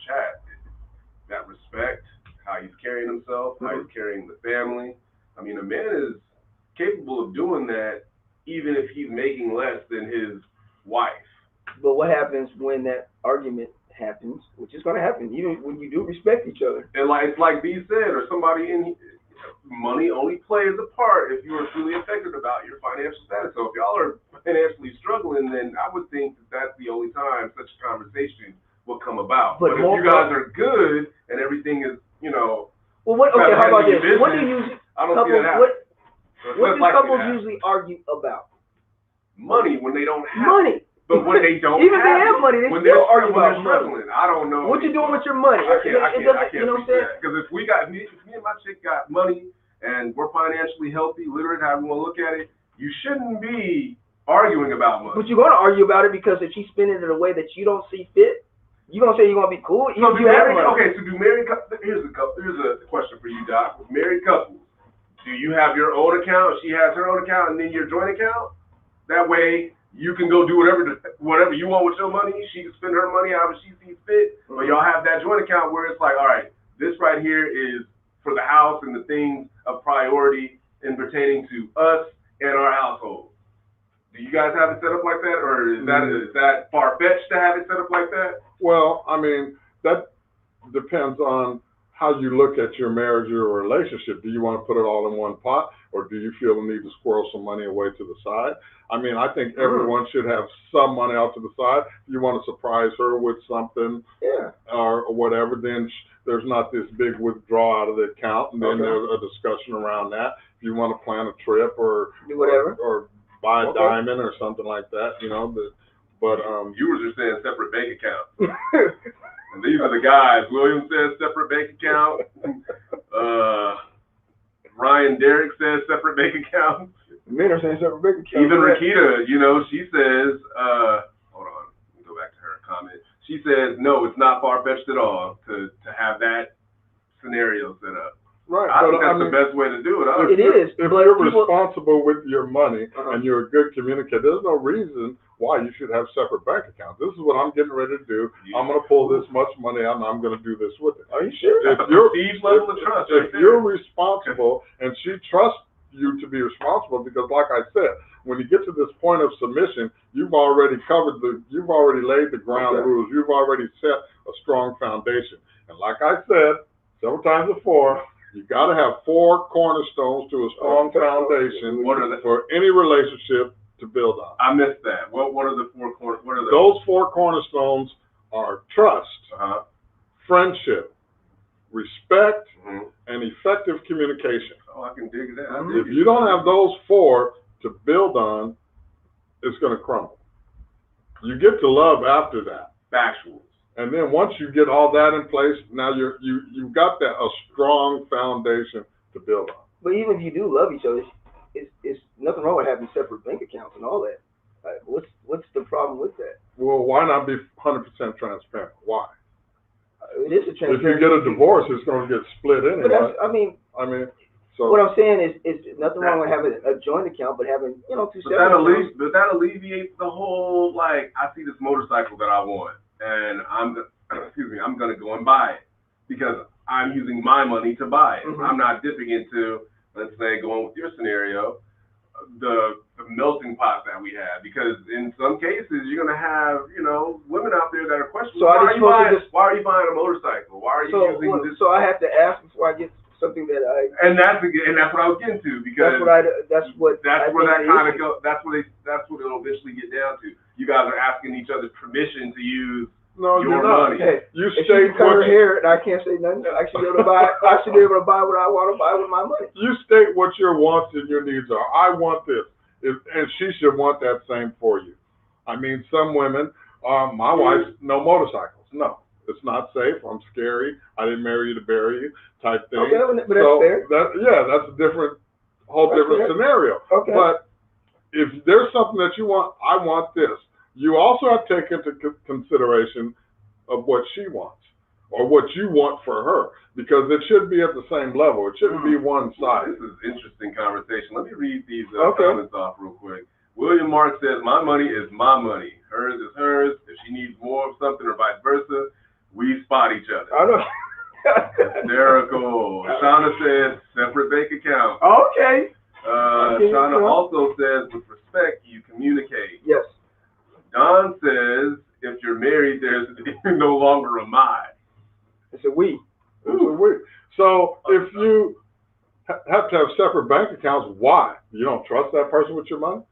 chat. That respect, how he's carrying himself, how he's carrying the family. I mean, a man is capable of doing that even if he's making less than his wife.
But what happens when that argument happens, which is going to happen, even when you do respect each other?
And it's like B said, or somebody money only plays a part if you are truly affected about your financial status. So if y'all are financially struggling, then I would think that that's the only time such a conversation will come about. But if you guys are good and everything is,
well, how about this?
Business,
what do you
I don't see that happen.
What do couples usually argue about?
Money when they don't have
money.
But when they don't
even if they have money, they still argue about
money. I don't know.
What you doing with your money?
I can't
you know what I'm saying?
Because if me and my chick got money and we're financially healthy, literate, however you want to look at it, you shouldn't be arguing about money.
But you're going to argue about it because if she's spending it in a way that you don't see fit, you're going to say you're going to be cool.
So do married couples, here's a question for you, Doc. With married couples, do you have your own account, she has her own account, and then your joint account? That way you can go do whatever you want with your money. She can spend her money however she sees fit. But y'all have that joint account where it's like, all right, this right here is for the house and the things of priority in pertaining to us and our household. Do you guys have it set up like that, or is that far-fetched to have it set up like that?
Well, I mean, that depends on how you look at your marriage or relationship. Do you want to put it all in one pot, or do you feel the need to squirrel some money away to the side? I mean, I think everyone should have some money out to the side. If you want to surprise her with something or whatever, then there's not this big withdrawal out of the account, and then there's a discussion around that. If you want to plan a trip or
do whatever,
or buy a diamond or something like that, but
you were just saying separate bank account. And these are the guys. William says separate bank account. Ryan Derrick says separate bank account.
Men are saying separate bank account.
Even Rakita, she says, hold on, let me go back to her comment. She says, no, it's not far-fetched at all to have that scenario set up.
Right.
I think that's the best way to do it.
It is.
If
but
you're
people,
responsible with your money
Uh-huh.
and you're a good communicator, there's no reason why you should have separate bank accounts. This is what I'm getting ready to do. I'm going to pull this much money out and I'm going to do this with it.
Are you sure?
If you're,
Perceived level of trust.
if you're responsible and she trusts you to be responsible, because like I said, when you get to this point of submission, you've already laid the ground rules. You've already set a strong foundation. And like I said several times before, you got to have 4 cornerstones to a strong foundation for any relationship to build on.
I missed that. What are the 4 corners? What are
Those 4 cornerstones are trust, friendship, respect, and effective communication.
Oh, I can dig that.
If you don't have those 4 to build on, it's going to crumble. You get to love after that.
Factuals.
And then once you get all that in place, now you've got a strong foundation to build on.
But even if you do love each other, it's nothing wrong with having separate bank accounts and all that. What's the problem with that?
Well, why not be 100% transparent? Why?
It is a transparent.
If you get a divorce, it's going to get split anyway.
But
so
what I'm saying is nothing wrong with having a joint account, but having 2 separate accounts.
But that alleviates the whole, like, I see this motorcycle that I want, and I'm going to go and buy it because I'm using my money to buy it. I'm not dipping into, let's say, going with your scenario, the melting pot that we have, because in some cases you're going to have, women out there that are questioning,
so
why are you buying a motorcycle? Why are you using this?
So I have to ask before I get something that I.
And that's what I was getting to, because that's where it'll eventually get down to. You guys are asking each other's permission to use your money.
Hey,
you
if
state
she cut her hair and I can't say nothing, I should be able to buy. I should be able to buy what I want to buy with my money.
You state what your wants and your needs are. I want this, and she should want that same for you. I mean, some women, my wife, no motorcycles. No, it's not safe. I'm scary. I didn't marry you to bury you, type thing.
Okay, but that's fair.
That's a whole different scenario.
Okay.
But if there's something that you want, I want this. You also have to take into consideration of what she wants or what you want for her, because it should be at the same level. It shouldn't be one side.
This is interesting conversation. Let me read these comments off real quick. William Mark says, my money is my money. Hers is hers. If she needs more of something or vice versa, we spot each other.
I know.
Hysterical. Shauna says, separate bank account.
Okay.
Shauna also says, with respect, you communicate.
Yes.
Don says, if you're married, there's no longer a my.
It's a we.
It's a we. So if you have to have separate bank accounts, why? You don't trust that person with your money?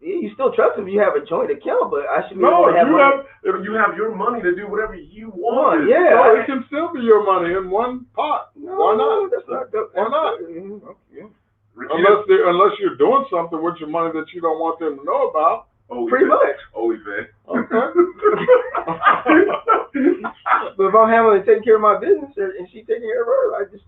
You still trust them if you have a joint account, but I should be
able
to have money.
If you have your money to do whatever you want.
Yeah.
No, it can still be your money in one pot.
No,
why not?
That's not good.
Why not?
Yeah.
Unless you're doing something with your money that you don't want them to know about.
Pretty much.
OnlyFans.
Okay.
But if I'm having to take care of my business and she taking care of hers, I just,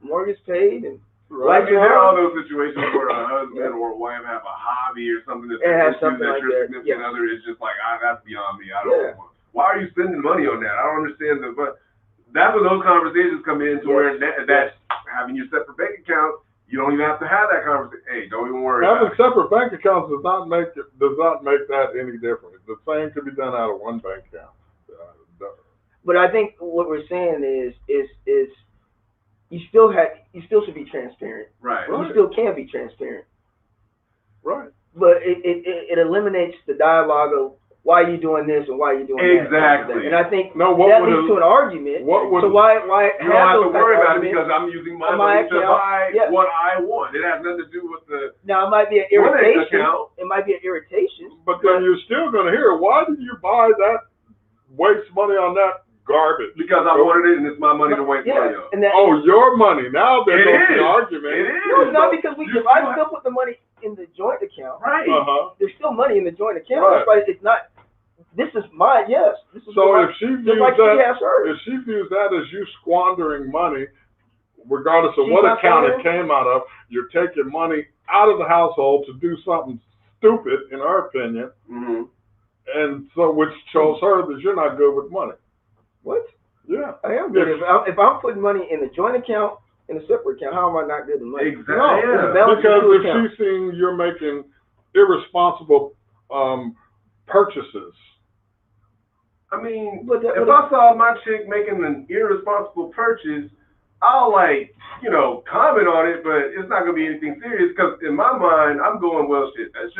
mortgage paid and.
Right. I mean, there are all those situations where a husband or a wife have a hobby or something that your significant other is just like, that's beyond me. I don't want. Why are you spending money on that? I don't understand that. But that's where those conversations come in to where that having your separate bank account, you don't even have to have that conversation. Hey, don't even worry.
Having separate bank accounts does not make that any different. The same can be done out of one bank account.
But I think what we're saying is you still should be transparent.
Right.
You still can be transparent.
Right.
But it eliminates the dialogue of why are you doing this and why are you doing that.
Exactly.
And I think that leads to an argument. So why
you don't have to worry about it because I'm using my money to buy what I want. It has nothing to do with the.
Now it might be an irritation. It might be an irritation.
But then you're still going to hear, why did you buy that? Waste money on that garbage.
Because I wanted it and it's my money to waste money on.
Your money. Now there's no argument.
It is.
No, it's not, because if I still put the money in the joint account,
right?
There's still money in the joint account.
Right.
That's why it's not. This is mine. Yes. This is
so if she views
if
she views that as you squandering money, regardless of what account it came out of, you're taking money out of the household to do something stupid, in her opinion.
Mm-hmm.
And so, which shows her that you're not good with money.
What?
Yeah.
I am good. If I'm putting money in a joint account, in a separate account, how am I not good with money?
Exactly.
No,
Yeah.
because if she's seeing you're making irresponsible purchases.
I mean, if I saw my chick making an irresponsible purchase, I'll comment on it, but it's not gonna be anything serious because in my mind, I'm going, well, shit, that's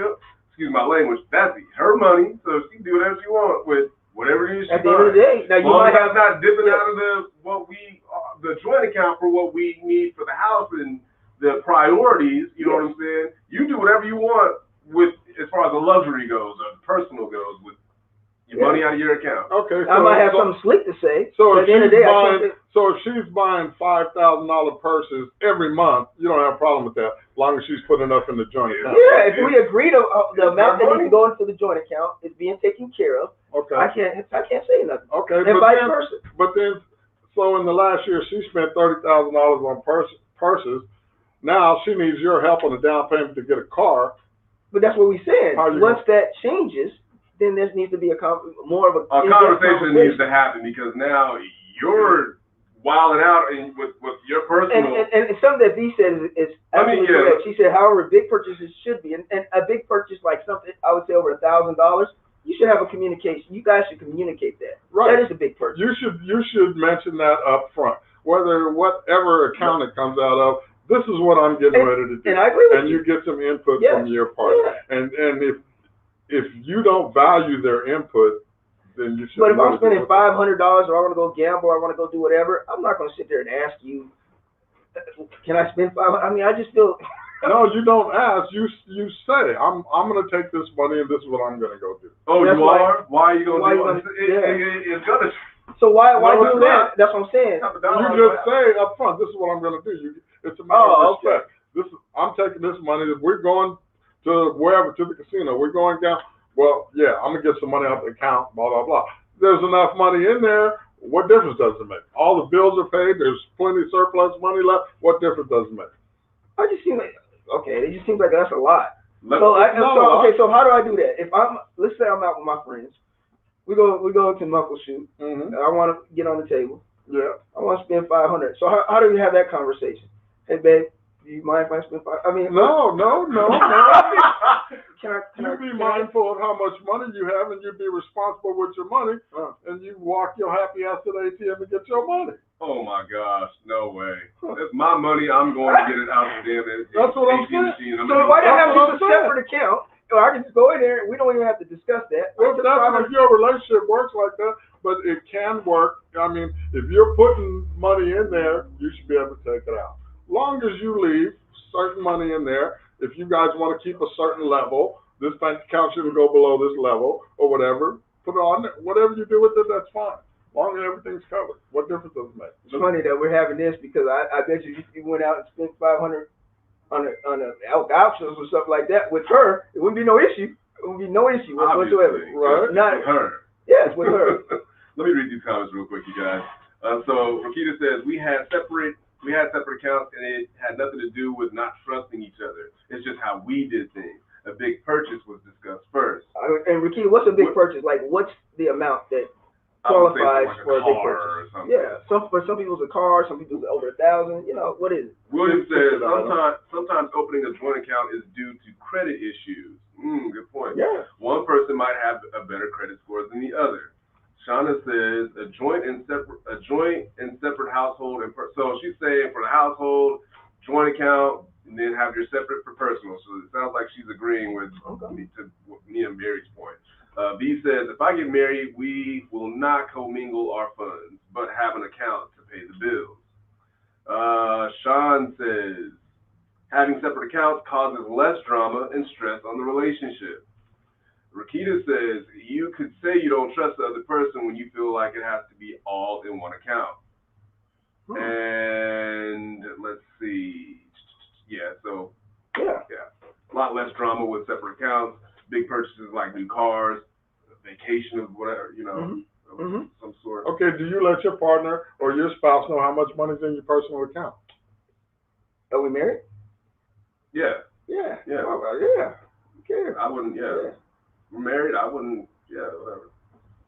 excuse my language, that's her money, so she can do whatever she wants with whatever it is she
At the end of the day, now you might have
not dipping out of the joint account for what we need for the house and the priorities. You know what I'm saying? You do whatever you want with as far as the luxury goes or the personal goes with your money out of your account.
Okay.
I might have something slick to say.
So
at the end of the day,
if she's buying $5,000 purses every month, you don't have a problem with that, as long as she's putting enough in the joint account.
Yeah, if we agree to the amount that needs to go into the joint account is being taken care of,
okay.
I can't say nothing.
Okay,
and vice versa.
But then, so in the last year, she spent $30,000 on purses. Now she needs your help on the down payment to get a car.
But that's what we said. Once that changes, then there needs to be more of a
conversation needs to happen because now you're wilding out with your personal.
And something that V said is absolutely correct. She said, however, big purchases should be, and a big purchase like something I would say over $1,000, you should have a communication. You guys should communicate that. Right. That is a big purchase.
You should mention that up front. Whatever account it comes out of, this is what I'm getting ready to do.
And I agree with you.
And you get some input from your part. Yeah. And if you don't value their input, then you should.
But if I'm spending $500 or I want to go gamble or I want to go do whatever, I'm not going to sit there and ask you, can I spend $500? I mean, I just feel.
No, you don't ask. You say, I'm going to take this money and this is what I'm going to go do.
Oh, you are? Why are you going to do it? It's going to.
So why do that? That's what I'm saying.
You just say up front, this is what I'm going to do. It's a matter of respect. Okay. I'm taking this money. We're going to wherever, to the casino. We're going down. Well, yeah, I'm going to get some money out the account, blah, blah, blah. There's enough money in there. What difference does it make? All the bills are paid. There's plenty of surplus money left. What difference does it make?
It just seems like that's a lot. So how do I do that? If let's say I'm out with my friends. We go to Knuckle Shoot. Mm-hmm. I want to get on the table. Yeah. I want to spend $500. So how do we have that conversation? Hey, babe, do you mind if I spend $500? I mean, no. Can I
be mindful of how much money you have, and you be responsible with your money, and you walk your happy ass to the ATM and get your money.
Oh my gosh, no way! It's my money. I'm going to get it out of the damn ATM.
That's what I'm saying.
So why not have just a separate account? So I can just go in there and we don't even have to discuss that.
Well, if your relationship works like that, but it can work. I mean, if you're putting money in there, you should be able to take it out. Long as you leave certain money in there, if you guys want to keep a certain level, this bank account shouldn't go below this level or whatever, put it on there. Whatever you do with it, that's fine. Long as everything's covered. What difference does it make?
It's funny that we're having this because I bet you if you went out and spent $500 on a options or something like that with her, it wouldn't be no issue. It would be no issue whatsoever.
Right? Not her.
Yes, with her.
Let me read these comments real quick, you guys. So Rakita says we had separate accounts and it had nothing to do with not trusting each other. It's just how we did things. A big purchase was discussed first.
And Rakita, what's a big purchase? Like, what's the amount that qualifies for a big purchase? Yeah, for some people it's a car, some people it's over $1,000. You know, what is it?
William says sometimes opening a joint account is due to credit issues. Good point.
Yeah.
One person might have a better credit score than the other. Shauna says a joint and separate household, so she's saying for the household, joint account, and then have your separate for personal. So it sounds like she's agreeing with me and Mary's point. B says if I get married, we will not commingle our funds, but have an account to pay the bills. Sean says having separate accounts causes less drama and stress on the relationship. Rakita says, you could say you don't trust the other person when you feel like it has to be all in one account. And let's see. Yeah, so, yeah. A lot less drama with separate accounts. Big purchases like new cars, vacation of whatever, some sort.
Okay, do you let your partner or your spouse know how much money's in your personal account?
Are we married?
Yeah.
Yeah.
Yeah.
Okay.
I wouldn't, We're married, I wouldn't, whatever.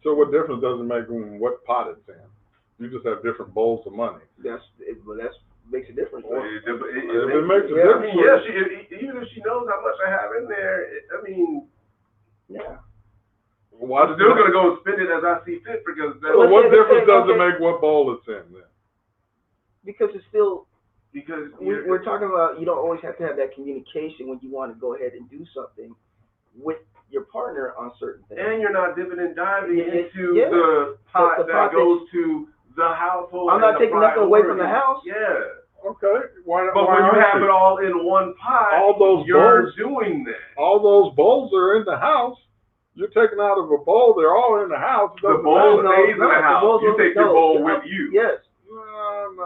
So what difference does it make what pot it's in? You just have different bowls of money.
Well, that's makes a difference.
It makes a
I
difference.
mean, yeah, even if she knows how much I have in there, I mean,
yeah.
I'm still gonna go and spend it as I see fit because.
So what difference does it make what bowl it's in then?
Because it's still.
Because
we're talking about, you don't always have to have that communication when you want to go ahead and do something with your partner on certain things.
And you're not dipping and diving into
yeah.
the pot
the
that goes to the household.
I'm not taking nothing away from the house.
Yeah.
Okay. But
when you have it all in one pot, you're doing that.
All those bowls are in the house. You're taking out of a bowl. They're all in the house.
The bowl stays in the house. You take your bowl with you.
Yes.
No.
Yeah.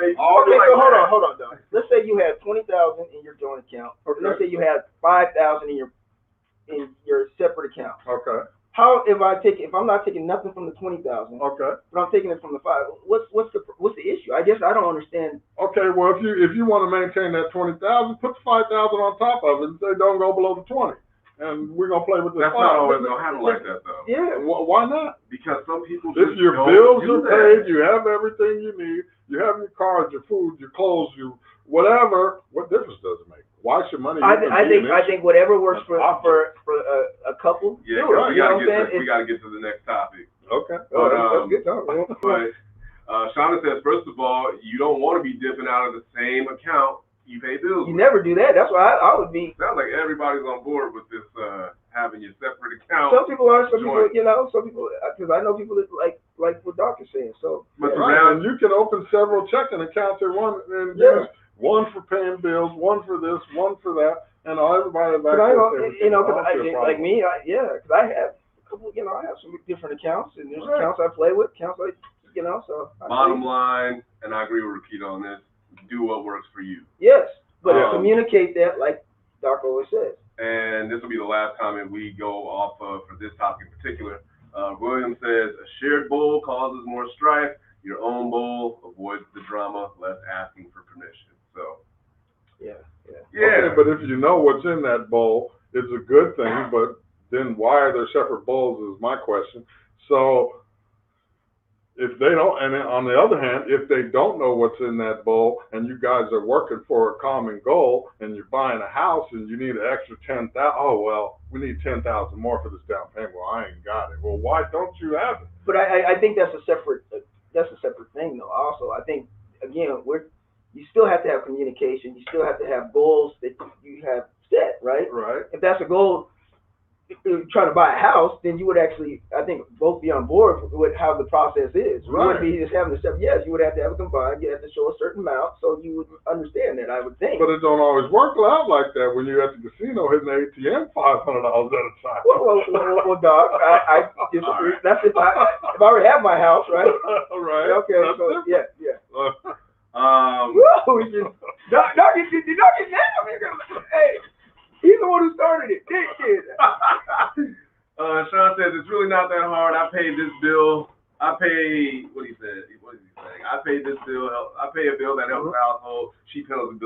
Okay, so hold on, Doc. Let's say you have $20,000 in your joint account. Okay. Let's say you have $5,000 in your separate account.
Okay.
How if I'm not taking nothing from the $20,000?
Okay.
But I'm taking it from the $5,000. What's the issue? I guess I don't understand.
Okay. Well, if you want to maintain that $20,000, put the $5,000 on top of it and say don't go below the 20. And we're gonna play with this.
That's not always gonna happen like that, though.
Yeah.
Why not?
Because some people
if your bills are paid, you have everything you need. You have your cars, your food, your clothes, your whatever. What difference does it make? Why should money?
I think whatever works for a couple.
Yeah,
we
gotta get to the next topic.
Okay.
But,
that's a good topic.
But Shauna says, first of all, you don't want to be dipping out of the same account you pay bills.
You never do that. That's why I would be.
Sounds like everybody's on board with this having your separate account.
Some people are. Some people, because I know people that like what Doc is saying. So.
But and you can open several checking accounts at one and use one for paying bills, one for this, one for that, and everybody back
there. Like me, because I have a couple. I have some different accounts, and there's accounts I play with, accounts so.
Bottom line, and I agree with Rakita on this. Do what works for you.
Yes, but communicate that, like Doc always says. And
this will be the last comment we go off of for this topic in particular. William says, a shared bowl causes more strife. Your own bowl avoids the drama, less asking for permission. So. Yeah.
Okay, but if you know what's in that bowl, it's a good thing. But then why are there separate bowls? Is my question. So. If they don't, and on the other hand, if they don't know what's in that bowl, and you guys are working for a common goal, and you're buying a house, and you need an extra $10,000, oh well, we need $10,000 more for this down payment. Well, I ain't got it. Well, why don't you have it?
But I think that's a separate thing, though. Also, I think again, you still have to have communication. You still have to have goals that you have set, right?
Right.
If that's a goal. If you're trying to buy a house, then you would actually, I think, both be on board with how the process is. You wouldn't be just having to step. Yes, you would have to have it combined. You have to show a certain amount, so you would understand that. I would think.
But it don't always work out like that when you're at the casino hitting the ATM $500 at a time.
Well, Doc, I disagree. Right. That's if I already have my house, right?
Right.
Okay. So yeah. Doc, did Doc get mad? Hey. He's the one who started it.
Sean says it's really not that hard. I paid this bill. What is he saying? I paid this bill. I pay a bill that helps the household. She pays a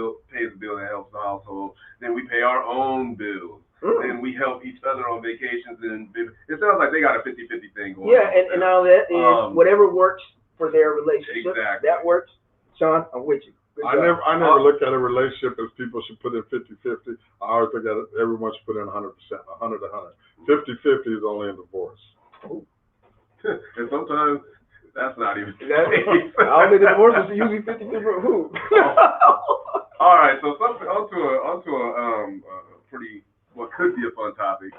bill that helps the household. Then we pay our own bills. Then we help each other on vacations. And it sounds like they got a 50-50 thing going on.
Yeah, and all that is whatever works for their relationship.
Exactly.
That works. Sean, I'm with you.
I never looked at a relationship as people should put in 50-50. I always look at it, everyone should put in 100%, 100 to 100. 50-50 is only in divorce.
And sometimes that's not even the
case. I don't think the divorce is usually 50-50 for who?
All right, so onto a pretty, what could be a fun topic.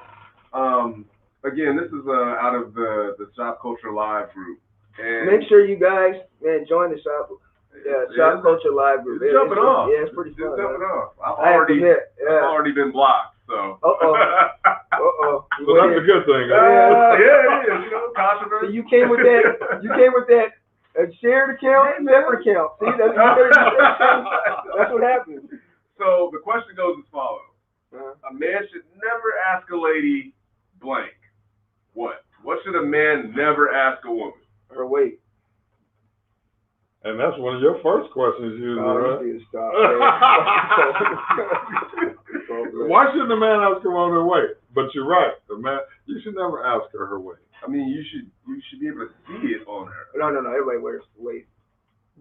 Again, this is out of the Shopkulture Live group. And
make sure you guys, join the Shopkulture Live group.
It's jumping off.
Yeah, it's pretty fun.
It's jumping off. I've already been blocked, so.
So
that's a good thing.
Yeah, it is. Controversy.
So you came with that. Shared account, separate account. See, that's what happens.
So the question goes as follows: a man should never ask a lady blank. What? What should a man never ask a woman?
Her weight.
And that's one of your first questions usually, right?
You need to stop.
Why shouldn't a man ask a woman her weight? But you're right, the man, you should never ask her her weight.
I mean, you should be able to see it on her.
No. Everybody wears weight.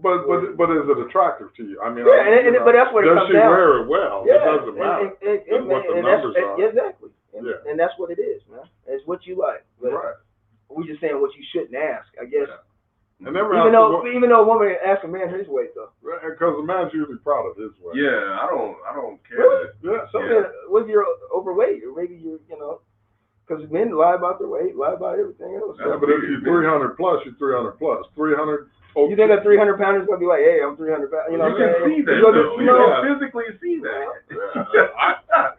But is it attractive to you? I mean,
yeah, but that's what it comes down.
Does she wear it well?
Yeah,
it doesn't matter. It's what the numbers are.
Exactly.
Yeah.
And that's what it is, man. It's what you like. But
right.
We just saying what you shouldn't ask, I guess.
Yeah. And never
even though a woman asks a man his weight though.
Because the man's usually proud of his weight.
Yeah, I don't care.
Really?
Yeah.
Some men, whether you're overweight or maybe you're, because men lie about their weight, lie about everything else.
Yeah, but if you're 300 plus, you're 300 plus. 300.
You think a 300 pounder is gonna be like, hey, I'm 300 pounds? You
can see that. You can physically see that.
Yeah.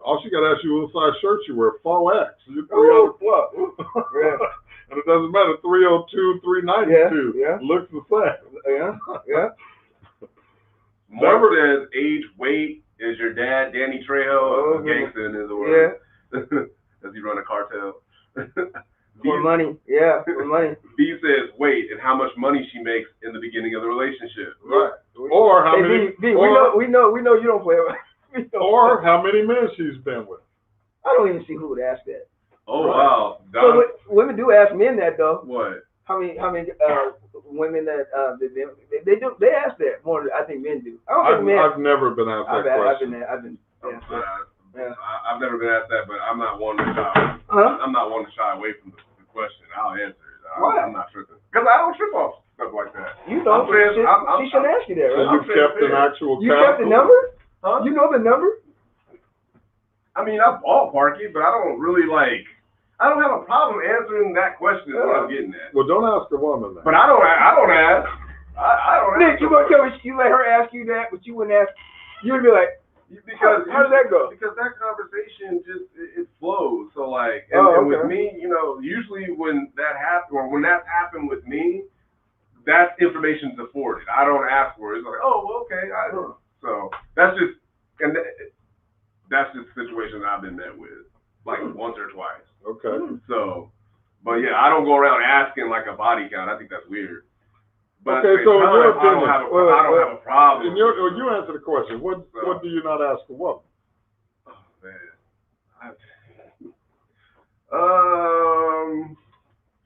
All she got to ask you what size shirt you wear. 4X. You're 300 plus.
Yeah.
And it doesn't matter. 302, 392.
Yeah.
Looks the same.
Yeah.
Mark says age, weight. Is your dad Danny Trejo? Gangsta in his words. Yeah. Does he run a cartel?
For money. Yeah, for money.
B says weight and how much money she makes in the beginning of the relationship.
Right. Or how many.
B, we know you don't play with.
Or how many men she's been with.
I don't even see who would ask that.
Oh right. Wow.
So women do ask men that though.
What?
How many women that they ask that more than I think men do.
I've never been asked that question.
I've been asked that. Yeah.
I've never been asked that, but I'm not one to shy. I'm not one to shy away from the question. I'll answer it.
Why?
I'm not tripping because I don't trip off stuff like that.
You don't. She shouldn't ask you that, right?
So you kept an actual.
You kept the number? Huh? You know the number?
I mean, I ballpark it, but I don't really I don't have a problem answering that question. Is what I'm getting at.
Well, don't ask a woman that.
But I don't ask. I don't.
Nick, you gonna tell me you let her ask you that, but you wouldn't ask? You would be like.
Because
how does that go?
Because that conversation just it flows. So and with me, usually when that happens or when that's happened with me, that's information's afforded. I don't ask for it. It's like, oh, well, okay. So that's just that's just the situation that I've been met with, once or twice.
Okay.
So, but yeah, I don't go around asking like a body count. I think that's weird. But
okay, so in your opinion,
I don't have a problem.
When you answer the question, what do you not ask a woman?
Oh man,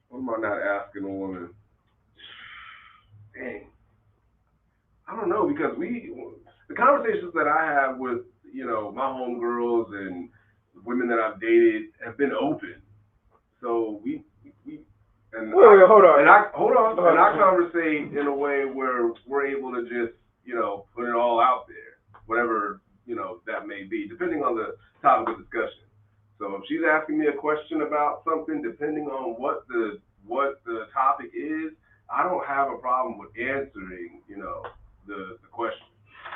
what am I not asking a woman? Dang, I don't know because the conversations that I have with my homegirls and women that I've dated have been open. So we. And
hold on.
And I conversate in a way where we're able to just, put it all out there, whatever, that may be, depending on the topic of discussion. So if she's asking me a question about something, depending on what the topic is, I don't have a problem with answering, the question.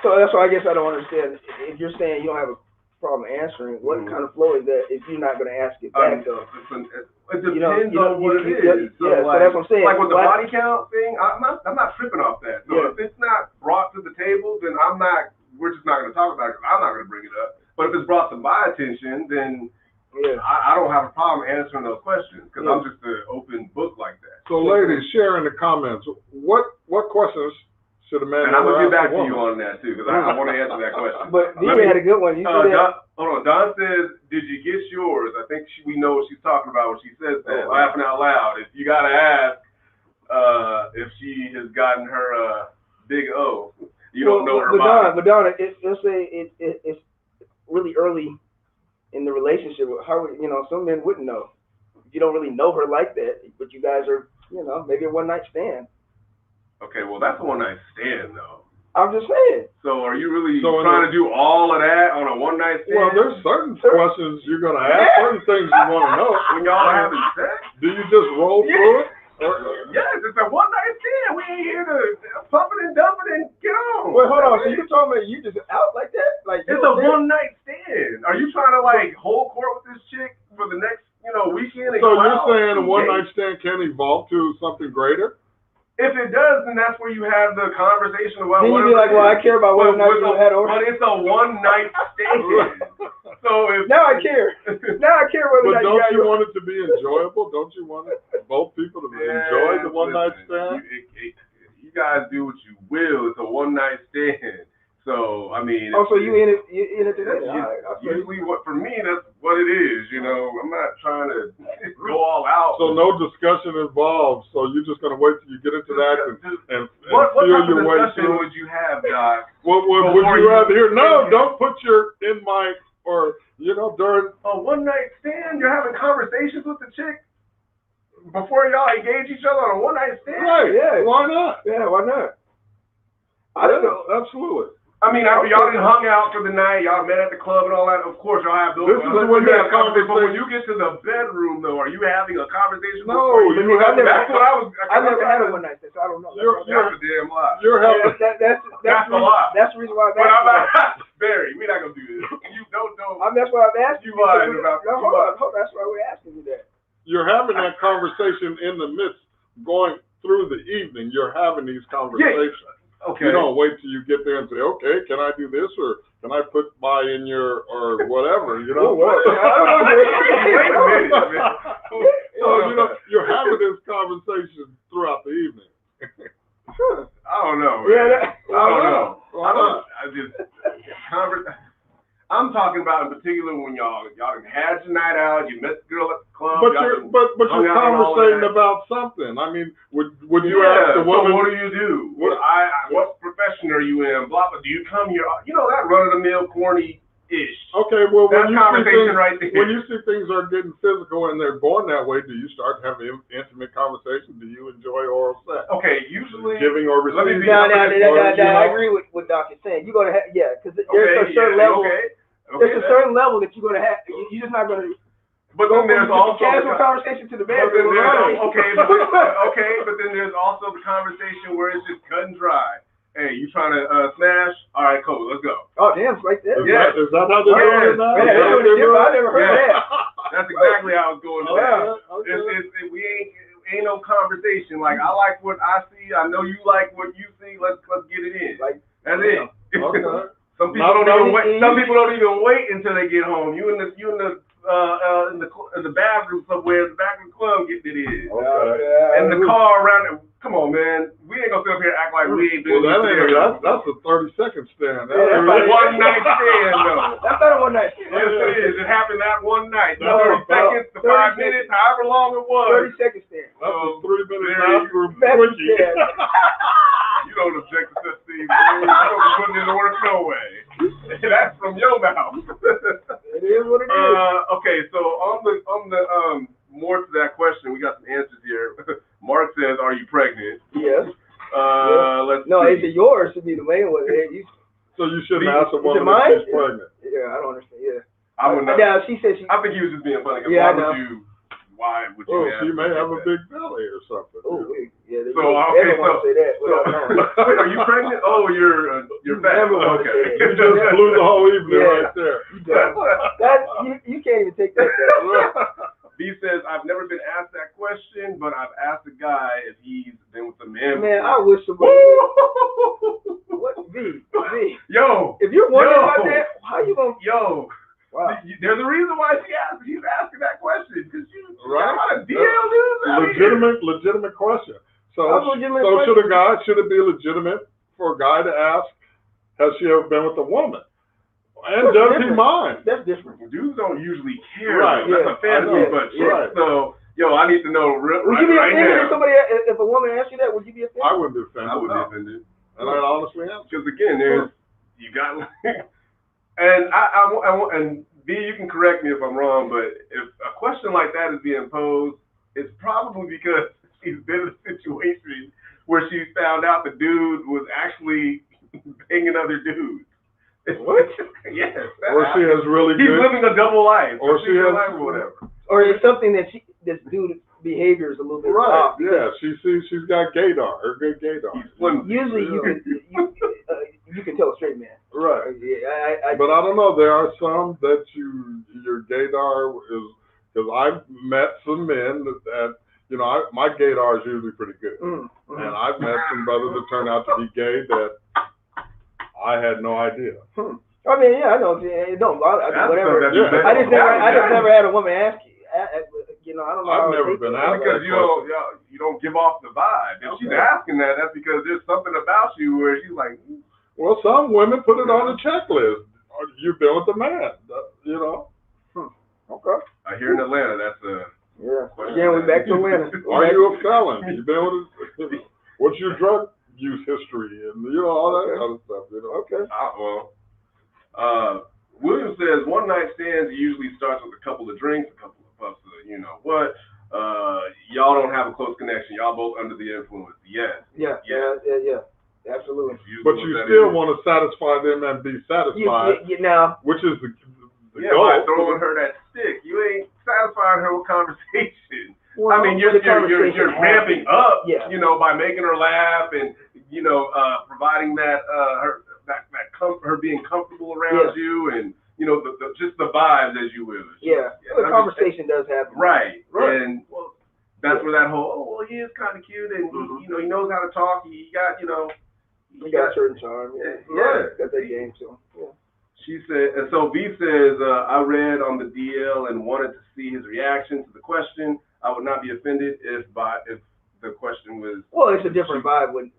So that's why I guess I don't understand. If you're saying you don't have a problem answering, what kind of flow is that if you're not going to ask it back though?
It depends on what it is.
So that's what I'm saying.
Like with the body count thing, I'm not tripping off that. So if it's not brought to the table, then we're just not going to talk about it because I'm not going to bring it up. But if it's brought to my attention, then I don't have a problem answering those questions because I'm just an open book like that.
So ladies, share in the comments, what questions should a man
and I'm going to get back to
woman?
you on that too because I want to answer that question.
But you had a good one. You
hold on. Don says, did you get yours? I think we know what she's talking about when she says that. Laughing out loud. If you got to ask if she has gotten her big O, you don't know her body.
But Don, let's say it's really early in the relationship. How some men wouldn't know. You don't really know her like that, but you guys are, maybe a one-night stand.
Okay, well, that's a one-night stand, though.
I'm just saying.
So are you really trying to do all of that on a one-night stand?
Well, there's certain questions you're going to ask, certain things you want to know.
When y'all are having sex?
Do you just roll through it?
Yes, it's a one-night stand. We ain't here to pump it and dump it and get on.
Wait, hold on. So you told me you just out like that? Like
it's a one-night stand. Are you trying to, hold court with this chick for the next, weekend?
So you're saying a one-night stand can evolve to something greater?
If it does, then that's where you have the conversation about
then you be like, well, I care about whether or not you had over.
But it's a one-night stand. So
now I care. Now I care whether or not you got.
But don't you want it to be enjoyable? Don't you want both people to enjoy the one-night stand?
guys do what you will. It's a one night stand. So I mean.
Oh, so you in it today?
Usually, what for me, that's what it is. You know, I'm not trying to go all out.
So no discussion involved. So you're just gonna wait till you get into that and
what
feel
type
your
of
way
discussion
through.
would you have, Doc?
What would you rather hear? No, don't put your in my or during
a one night stand. You're having conversations with the chick before y'all engage each other on a one night stand.
Right? Yeah. Why not?
Yeah, why not?
I don't know. Absolutely.
I mean, after y'all done hung out for the night, y'all met at the club and all that, of course y'all have those.
This is when you have conversation.
But when you get to the bedroom, though, are you having a conversation?
No,
that's what I was.
I never had a one night stand, so I don't know.
That's a damn lie.
You're having.
That's a lie.
That's the reason why I'm
asking. Barry, we're not gonna do this. You don't.
That's why I'm asking
you. Lying about.
No, hold on. That's why we're asking you that.
You're having that conversation in the midst, going through the evening. You're having these conversations.
Yeah. Okay.
You don't wait till you get there and say, okay, can I do this or can I put my in your or whatever, you know?
Wait a minute, man.
So, you're having this conversation throughout the evening.
I don't know.
Yeah,
I don't know.
Why not?
I'm talking about in particular when y'all had your night out, you met the girl at the club.
But you're conversating about something. I mean, would you ask the woman?
So what do you do? What profession are you in? Blah blah. Do you come here? That run of the mill corny-ish.
Okay, well
that's conversation right there.
When you see things are getting physical and they're going that way, do you start having intimate conversations? Do you enjoy oral sex?
Okay, usually
giving or receiving.
I agree with what Doc is saying. You're gonna have because there's a certain level. There's a certain level that you're gonna have. You're just not gonna.
But then there's also
casual conversation to the bedroom.
But then there's also the conversation where it's just cut and dry. Hey, you trying to smash? All right, cool, let's go.
Oh, damn, it's like that.
Is that how they're doing it now?
I never heard that.
That's exactly how it's going down. We ain't no conversation. Like I like what I see. I know you like what you see. Let's get it in. Like that's it.
Okay.
Some people don't even wait. Some people don't even wait until they get home. You in the bathroom somewhere, in the back of the club, getting it in.
Okay.
And the car around. Come on, man. We ain't gonna sit up here and act like we ain't been.
Well, that's a 30-second stand.
That's a one night stand, though.
That's not a one night stand.
Yes, it is. It happened that one night. The 30 seconds, the 5 minutes, however long it was.
30-second stand.
That's a 3-minute bathroom.
You don't object to such things. You don't be putting in the work no way. That's from your mouth.
It is what it is.
Okay, so on the more to that question, we got some answers here. Mark says, "Are you pregnant?"
Yes.
Let's see.
It's yours to be the main one.
So you shouldn't ask a woman if she's pregnant.
Yeah, I don't understand. Yeah.
I would not.
Yeah, she said she.
I think he was just being funny. Why would you?
She may have a big belly or something.
Oh, yeah.
Everyone
say that.
Wait, are you pregnant? Oh, you're fat. Okay.
You just blew the whole evening right there.
You can't even take that.
B says, I've never been asked that question, but I've asked a guy if he's been with a man.
Man, I wish somebody. What? V.
Yo.
If you're wondering about that, how you gonna?
Yo. Wow. There's a reason why he's asking that question because you got a DL news.
Legitimate question. So should it be legitimate for a guy to ask, has she ever been with a woman? And does he mind?
That's different.
Dudes don't usually care.
Right.
That's a fantasy, but so I need to know
would you be offended if a woman asked you that? Would you be offended?
I wouldn't be offended.
I would be offended.
And I honestly am.
Because again, you got. And B, you can correct me if I'm wrong, but if a question like that is being posed, it's probably because she's been in a situation where she found out the dude was actually banging other dudes.
What?
Yes.
Or she has really
He's living a double life.
Or she has
life or whatever.
Or it's something that this dude's behavior is a little bit off.
Yeah, she's got gaydar, her good gaydar.
Usually you can tell a straight man.
Right.
Yeah,
but I don't know. There are some that your gaydar is, because I've met some men that my gaydar is usually pretty good, and I've met some brothers that turn out to be gay that I had no idea.
I mean, yeah, I know. It don't bother. Whatever.
I
just never had a woman ask you. I don't know.
I've never been asked
because you don't give off the vibe. If she's asking that, that's because there's something about you where she's like.
Well, some women put it on the checklist. You've been with the man, you know. Okay.
I hear in Atlanta, that's a.
Yeah. Again, we're back to Atlanta.
Are you a felon? You been with? What's your drug use history and all that kind of stuff? Okay.
William says one night stands usually starts with a couple of drinks, a couple of puffs of what. Y'all don't have a close connection. Y'all both under the influence. Yes.
Yeah. Absolutely.
But you still want to satisfy them and be satisfied.
Now,
which is the
goal. By throwing her that stick, you ain't satisfying her with conversation.
Well,
I mean, you're ramping up, by making her laugh and providing that her being comfortable around you and just the vibes, as you will.
The conversation does happen.
Right. And that's where that whole he is kind of cute and he knows how to talk. He got
he got a certain charm. Got that game to him. Yeah.
She said, and so V says, I read on the DL and wanted to see his reaction to the question. I would not be offended if the question was.
Well, it's a different vibe when.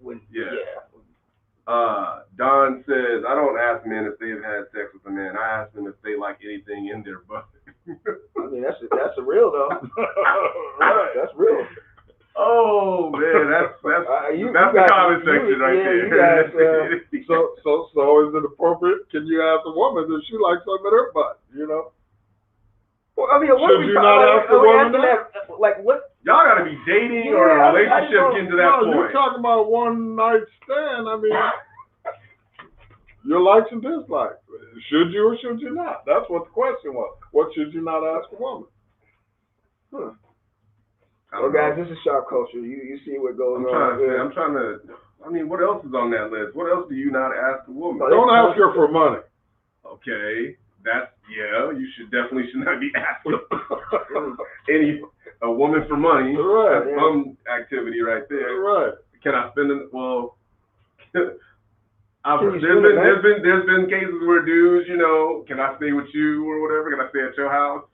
Don says, I don't ask men if they've had sex with a man. I ask them if they like anything in their butt.
I mean, that's a real though. Right, that's real.
Oh man, that's the comment section right there.
So is it appropriate? Can you ask a woman if she likes something in her butt?
Well, I mean,
should you not ask a woman that?
Like what?
Y'all gotta be dating or a relationship getting to that point.
You're talking about one night stand. I mean, your likes and dislikes. Should you or should you not? That's what the question was. What should you not ask a woman?
Well, guys, this is Shopkulture. You see what goes on.
I'm trying to. I mean, what else is on that list? What else do you not ask a woman?
Don't ask her for money.
Okay, you should not be asking a woman for money.
Right.
That's some activity right there.
Right.
Can I spend it? Well, there's been cases where dudes, can I stay with you or whatever? Can I stay at your house?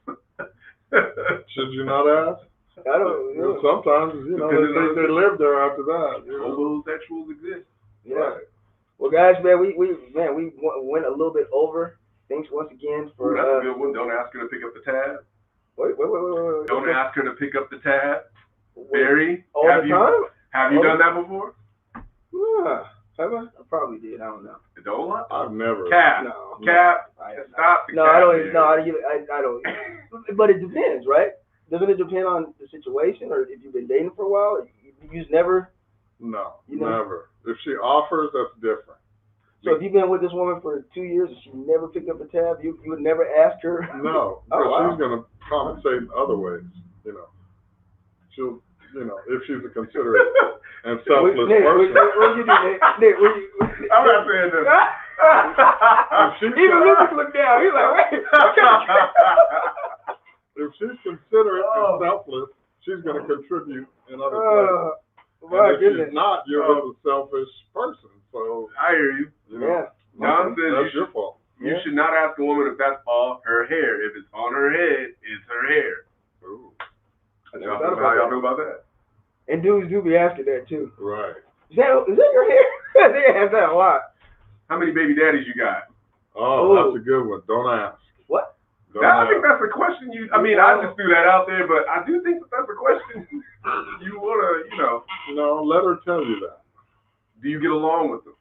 Should you not ask?
I don't.
Sometimes, they live there after that.
Homosexuals exist.
Yeah.
Right.
Well, guys, we went a little bit over. Thanks once again for.
That's a good one. Don't ask her to pick up the tab.
Wait.
Don't ask her to pick up the tab. Barry,
have
you done that before?
Yeah. Have I? I probably did. I don't know.
Dola?
I've never.
Cap.
No.
Cap. Stop the cap.
I don't. No, I don't. But it depends, right? Doesn't it depend on the situation, or if you've been dating for a while? You just never.
No, never. If she offers, that's different.
So if you've been with this woman for 2 years and she never picked up the tab, you would never ask her?
No, because she's going to compensate in other ways, She'll, if she's a considerate and selfless person.
What you do, Nick?
I'm not saying that.
Even Lucas looked down. He's like, wait.
If she's considerate and selfless, she's going to contribute in other ways. And if she's not, you're a selfish person. So
I hear you. John says
that's your fault.
You should not ask a woman if that's all her hair. If it's on her head, it's her hair.
Ooh.
How y'all know about that?
And dudes do be asking that too.
Right.
Is that your hair? They ask that a lot.
How many baby daddies you got?
Oh, that's a good one. Don't ask.
What?
I think that's a question I just threw that out there, but I do think that's a question you want to,
No, let her tell you that.
Do you get along with them?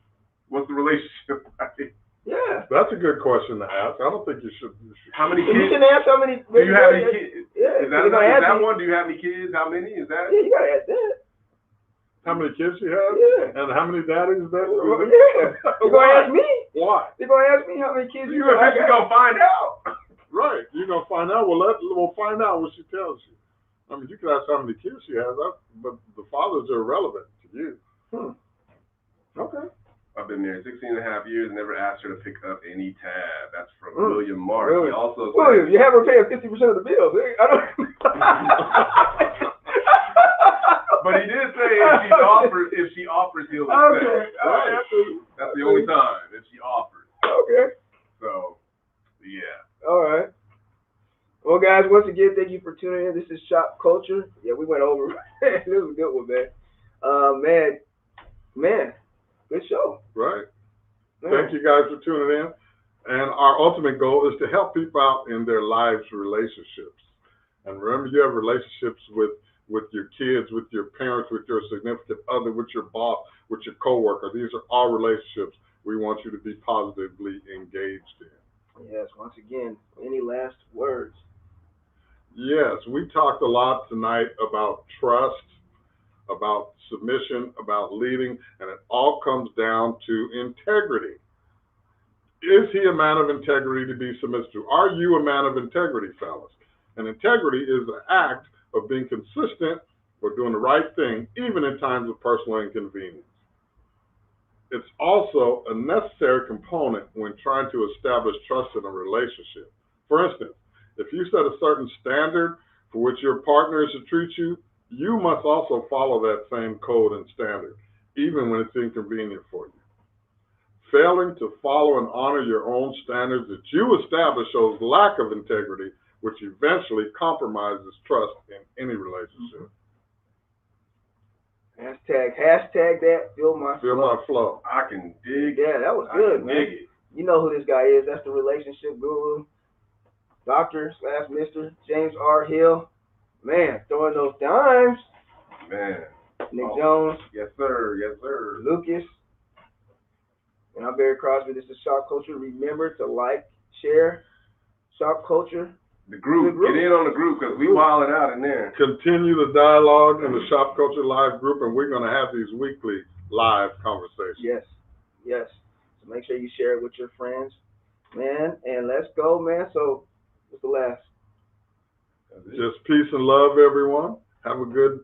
What's the relationship like?
Yeah.
That's a good question to ask. I don't think you should.
How many kids?
You can ask how many.
Do you have any kids?
Yeah.
Is that one? Do you have any kids? How many? Is that?
Yeah, you got to ask that.
How many kids you have?
Yeah.
And how many daddies that?
Yeah. You're going to ask me?
Why?
You're going to ask me how many kids you
have? You're going to find out.
Right. You're going to find out. We'll find out what she tells you. I mean, you can ask how many kids she has, but the fathers are irrelevant to you. Okay.
I've been married 16 and a half years, never asked her to pick up any tab. That's from William Mark. Really? He also
William, you have her paying 50% of the bills. I don't.
But he did say if she offers, he'll accept.
Okay.
Right. That's the only time if she offers.
Okay.
So, yeah.
All right. Well, guys, once again, thank you for tuning in. This is Shop Culture. Yeah, we went over. This was a good one, man. Man, good show.
Right.
Man.
Thank you guys for tuning in. And our ultimate goal is to help people out in their lives, relationships. And remember, you have relationships with your kids, with your parents, with your significant other, with your boss, with your coworker. These are all relationships we want you to be positively engaged in.
Yes, once again, any last words?
Yes, we talked a lot tonight about trust, about submission, about leading, and it all comes down to integrity. Is he a man of integrity to be submissive to? Are you a man of integrity, fellas? And integrity is the act of being consistent or doing the right thing, even in times of personal inconvenience. It's also a necessary component when trying to establish trust in a relationship. For instance, if you set a certain standard for which your partner is to treat you, you must also follow that same code and standard, even when it's inconvenient for you. Failing to follow and honor your own standards that you establish shows lack of integrity, which eventually compromises trust in any relationship.
Hashtag that, feel my
flow.
I can dig.
Yeah, that was good, man.
Dig it.
You know who this guy is. That's the relationship guru, Dr./Mr. James R. Hill. Man, throwing those dimes.
Man.
Nick Jones.
Yes, sir. Yes, sir.
Lucas. And I'm Barry Crosby. This is Shop Culture. Remember to like, share Shop Culture.
The group. Get in on the group because we wilding out in there.
Continue the dialogue in the Shop Culture Live group, and we're going to have these weekly live conversations.
Yes, yes. So make sure you share it with your friends, man. And let's go, man. So, what's the last?
Just peace and love, everyone. Have a good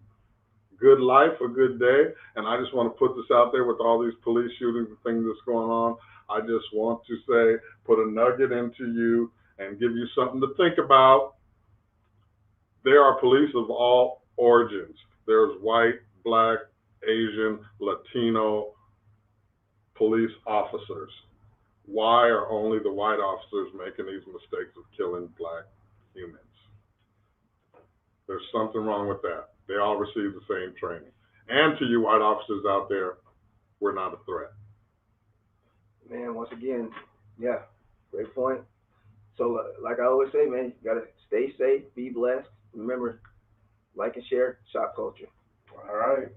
life, a good day. And I just want to put this out there with all these police shootings and things that's going on. I just want to say, put a nugget into you and give you something to think about. There are police of all origins. There's white, black, Asian, Latino police officers. Why are only the white officers making these mistakes of killing black humans? There's something wrong with that. They all receive the same training. And to you white officers out there, we're not a threat.
Man, once again, yeah, great point. So, like I always say, man, you got to stay safe, be blessed. Remember, like and share Shop Culture.
All right.